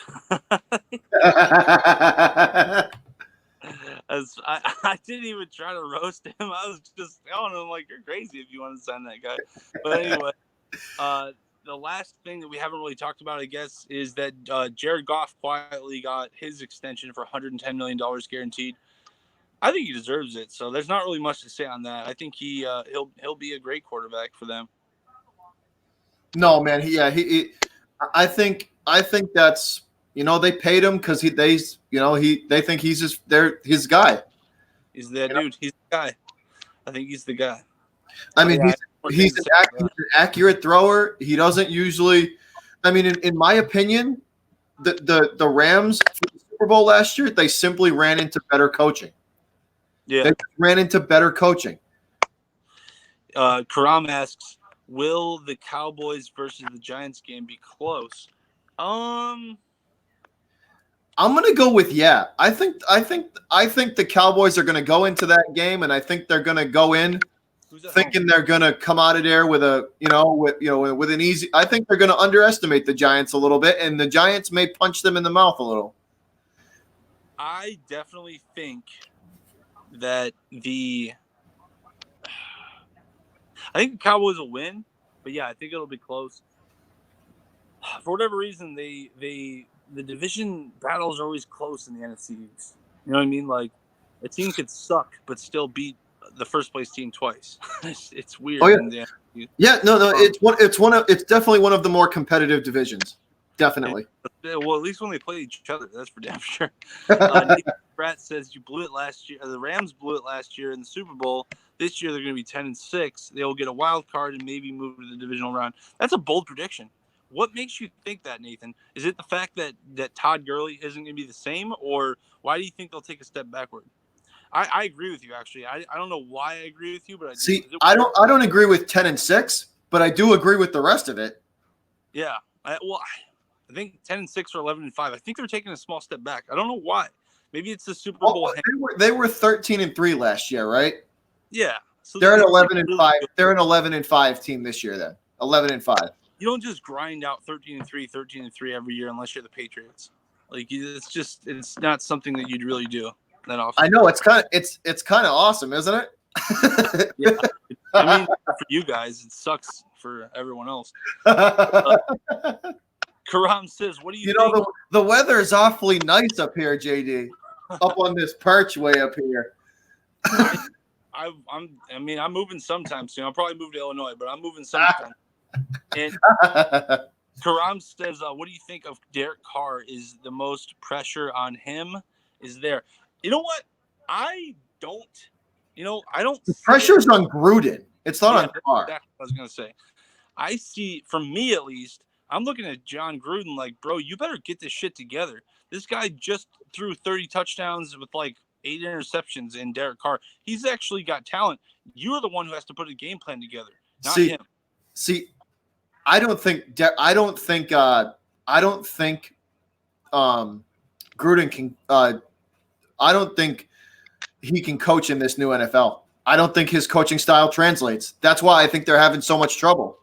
S2: I didn't even try to roast him. I was just telling him, like, you're crazy if you want to sign that guy. But anyway, the last thing that we haven't really talked about, I guess, is that Jared Goff quietly got his extension for $110 million guaranteed. I think he deserves it. So there's not really much to say on that. I think he'll be a great quarterback for them.
S1: No, man. I think that's they paid him because they think he's his guy.
S2: He's that dude. He's the guy. I think he's the guy.
S1: I mean, he's an accurate thrower. He doesn't usually. I mean, in my opinion, the Rams for the Super Bowl last year, they simply ran into better coaching.
S2: Yeah,
S1: they ran into better coaching.
S2: Karam asks, "Will the Cowboys versus the Giants game be close?" I'm
S1: gonna go with yeah. I think the Cowboys are gonna go into that game, and I think they're gonna go in thinking they're gonna come out of there with with an easy. I think they're gonna underestimate the Giants a little bit, and the Giants may punch them in the mouth a little.
S2: I definitely think that I think the Cowboys will win, but yeah, I think it'll be close. For whatever reason, the division battles are always close in the NFC East. You know what I mean? Like a team could suck but still beat the first place team twice. It's weird.
S1: Oh yeah. No. It's definitely one of the more competitive divisions. Definitely.
S2: Well, at least when they play each other, that's for damn sure. Brett says you blew it last year. The Rams blew it last year in the Super Bowl. This year they're going to be 10-6. They will get a wild card and maybe move to the divisional round. That's a bold prediction. What makes you think that, Nathan? Is it the fact that Todd Gurley isn't going to be the same, or why do you think they'll take a step backward? I agree with you, actually. I don't know why I agree with you, but
S1: I don't agree with 10-6, but I do agree with the rest of it.
S2: Yeah. I think 10-6 or 11-5. I think they're taking a small step back. I don't know why. Maybe it's the Super Bowl.
S1: They were 13-3 last year, right?
S2: Yeah. So
S1: they're an 11-5. They're an 11-5 team this year. Then 11-5.
S2: You don't just grind out 13-3, 13-3 every year unless you're the Patriots. Like it's not something that you'd really do that often.
S1: I know it's kind of awesome, isn't it?
S2: Yeah. I mean, for you guys, it sucks for everyone else. Karam says, "What do you think?"
S1: The weather is awfully nice up here, JD. Up on this perch way up here.
S2: I'm moving sometime soon. I'll probably move to Illinois, but I'm moving sometime. And Karam says, "What do you think of Derek Carr? Is the most pressure on him? Is there? You know what? I don't. I don't.
S1: The pressure's on Gruden. It's not on Carr.
S2: That's what I was gonna say. I see, from me at least, I'm looking at John Gruden like, bro, you better get this shit together. This guy just threw 30 touchdowns with like 8 interceptions in Derek Carr. He's actually got talent. You're the one who has to put a game plan together, not him.
S1: See, I don't think Gruden can. I don't think he can coach in this new NFL. I don't think his coaching style translates. That's why I think they're having so much trouble.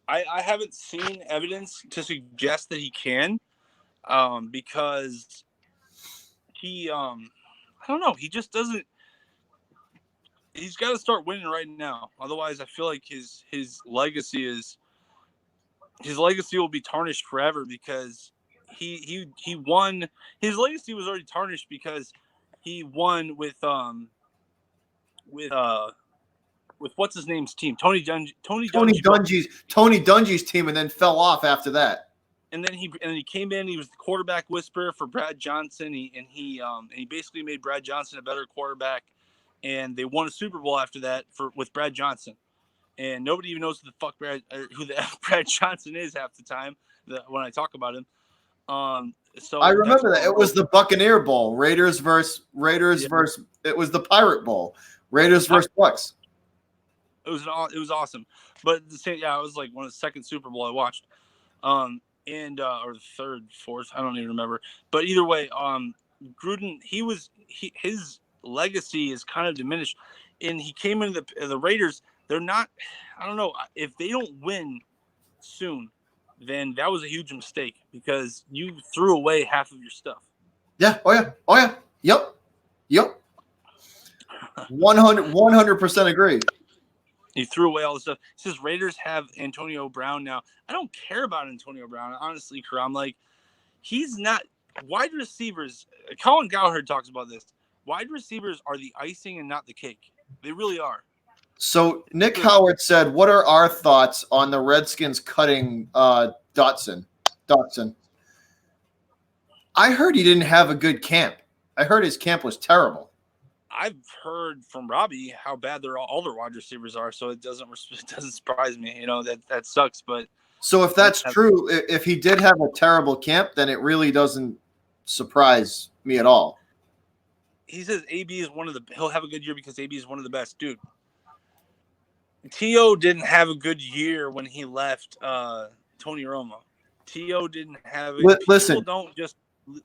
S2: I haven't seen evidence to suggest that he can, because he I don't know. He just doesn't. He's got to start winning right now. Otherwise, I feel like his legacy will be tarnished forever, because he won. His legacy was already tarnished because he won with what's his name's team, Tony Dungy's
S1: team, and then fell off after that.
S2: And then he came in. He was the quarterback whisperer for Brad Johnson. He basically made Brad Johnson a better quarterback. And they won a Super Bowl after that with Brad Johnson. And nobody even knows who the Brad Johnson is half the time when I talk about him. So
S1: I remember that it was the Buccaneer Bowl, Raiders versus it was the Pirate Bowl, Raiders versus Bucks.
S2: It was awesome, but the same, it was like one of the second Super Bowl I watched, or the third, fourth, I don't even remember. But either way, Gruden, his legacy is kind of diminished, and he came into the Raiders. They're not. I don't know if they don't win soon, then that was a huge mistake because you threw away half of your stuff.
S1: Yeah. Oh yeah. Yep. 100% agree.
S2: He threw away all the stuff. He says Raiders have Antonio Brown now. I don't care about Antonio Brown, honestly, Karam. Like, he's not wide receivers. Colin Cowherd talks about this. wide receivers are the icing and not the cake. They really are.
S1: So Nick Howard said, "What are our thoughts on the Redskins cutting Dotson?" I heard he didn't have a good camp. I heard his camp was terrible.
S2: I've heard from Robbie how bad all their wide receivers are, so it doesn't surprise me. You know, that sucks. But
S1: so if that's true, if he did have a terrible camp, then it really doesn't surprise me at all.
S2: He says AB is he'll have a good year because AB is one of the best. Dude, T.O. didn't have a good year when he left Tony Romo. T.O. didn't have it.
S1: Listen,
S2: people don't just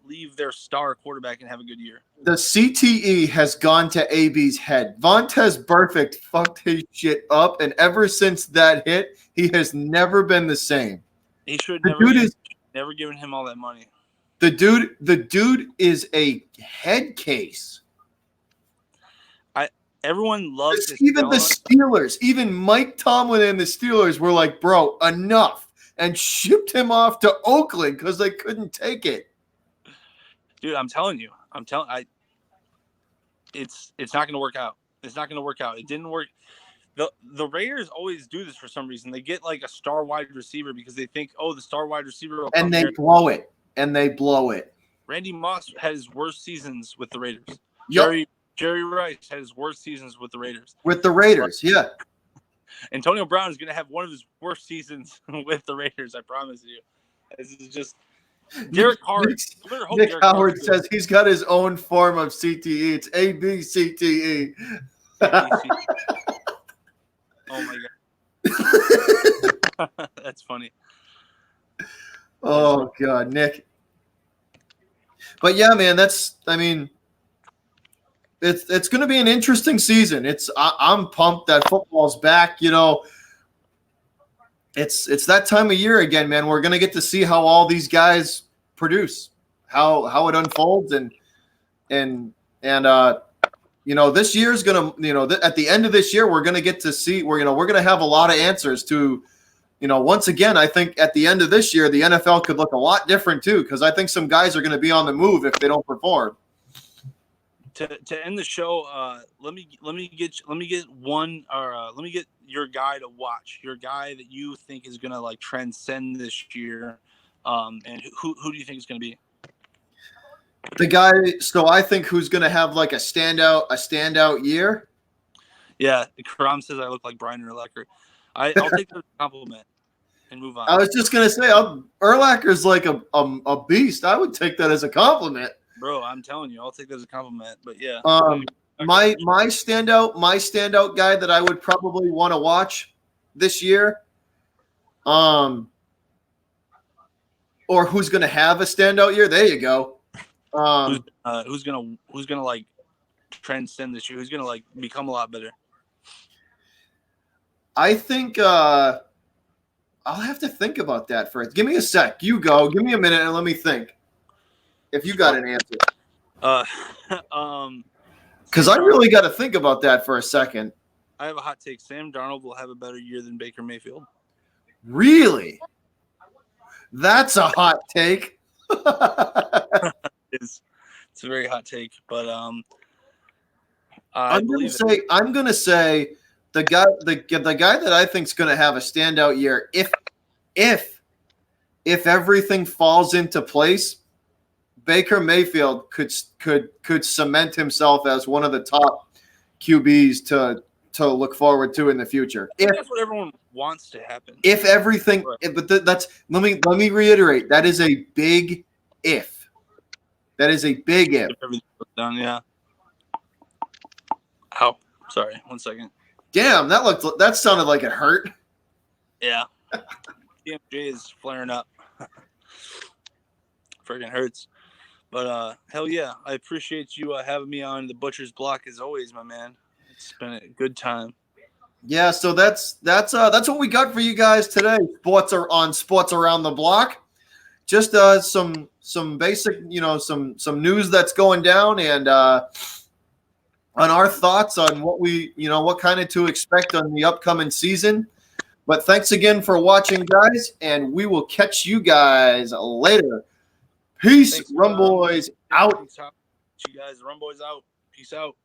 S2: leave their star quarterback and have a good year.
S1: The CTE has gone to AB's head. Vontaze Burfict fucked his shit up, and ever since that hit, he has never been the same.
S2: He should never given him all that money.
S1: The dude is a head case.
S2: Everyone loves
S1: even the Steelers, even Mike Tomlin and the Steelers were like, bro, enough, and shipped him off to Oakland because they couldn't take it.
S2: Dude, I'm telling you, it's not going to work out. It's not going to work out. It didn't work. The Raiders always do this for some reason. They get like a star wide receiver because they think, oh, the star wide receiver will
S1: and they blow it. And they blow it.
S2: Randy Moss had his worst seasons with the Raiders.
S1: Yep.
S2: Jerry Rice had his worst seasons with the Raiders.
S1: Yeah.
S2: Antonio Brown is going to have one of his worst seasons with the Raiders, I promise you. This is just Derek Carr.
S1: Nick Howard says he's got his own form of CTE. It's ABCTE.
S2: Oh my god. That's funny.
S1: Oh god, Nick. But yeah, man, it's going to be an interesting season. I'm pumped that football's back. You know, it's that time of year again, man. We're going to get to see how all these guys produce, how it unfolds, and you know, this year's going to, you know, at the end of this year, we're going to get to see. We're going to have a lot of answers to. You know, once again, I think at the end of this year, the NFL could look a lot different too, because I think some guys are going to be on the move if they don't perform.
S2: To end the show, let me get your guy to watch, your guy that you think is going to like transcend this year, and who do you think is going to be?
S1: The guy. So I think who's going to have like a standout year.
S2: Yeah, Karam says I look like Brian Urlacher. I'll take the compliment and move on.
S1: I was just gonna say, Urlacher's like a beast. I would take that as a compliment,
S2: bro. I'm telling you, I'll take that as a compliment. But yeah,
S1: my standout guy that I would probably want to watch this year, or who's gonna have a standout year? There you go.
S2: Who's gonna like transcend this year? Who's gonna like become a lot better?
S1: I think I'll have to think about that first. Give me a sec. You go. Give me a minute and let me think. If you got an answer. Because I really got to think about that for a second.
S2: I have a hot take. Sam Darnold will have a better year than Baker Mayfield.
S1: Really? That's a hot take.
S2: It's a very hot take, but
S1: I'm gonna say the guy that I think is going to have a standout year, if everything falls into place, Baker Mayfield could cement himself as one of the top QBs to look forward to in the future.
S2: That's what everyone wants to happen.
S1: If everything, let me reiterate, that is a big if. That is a big if.
S2: Everything goes down, yeah. Ow, sorry, 1 second.
S1: Damn, that sounded like it hurt.
S2: Yeah. DMJ is flaring up. Friggin' hurts. But hell yeah, I appreciate you having me on the Butcher's Block as always, my man. It's been a good time.
S1: Yeah, so that's what we got for you guys today. Sports around the block. Just some basic, you know, some news that's going down, and on our thoughts on what kind of to expect on the upcoming season. But thanks again for watching, guys, and we will catch you guys later. Peace, Rumboys out.
S2: You guys, Rumboys out. Peace out.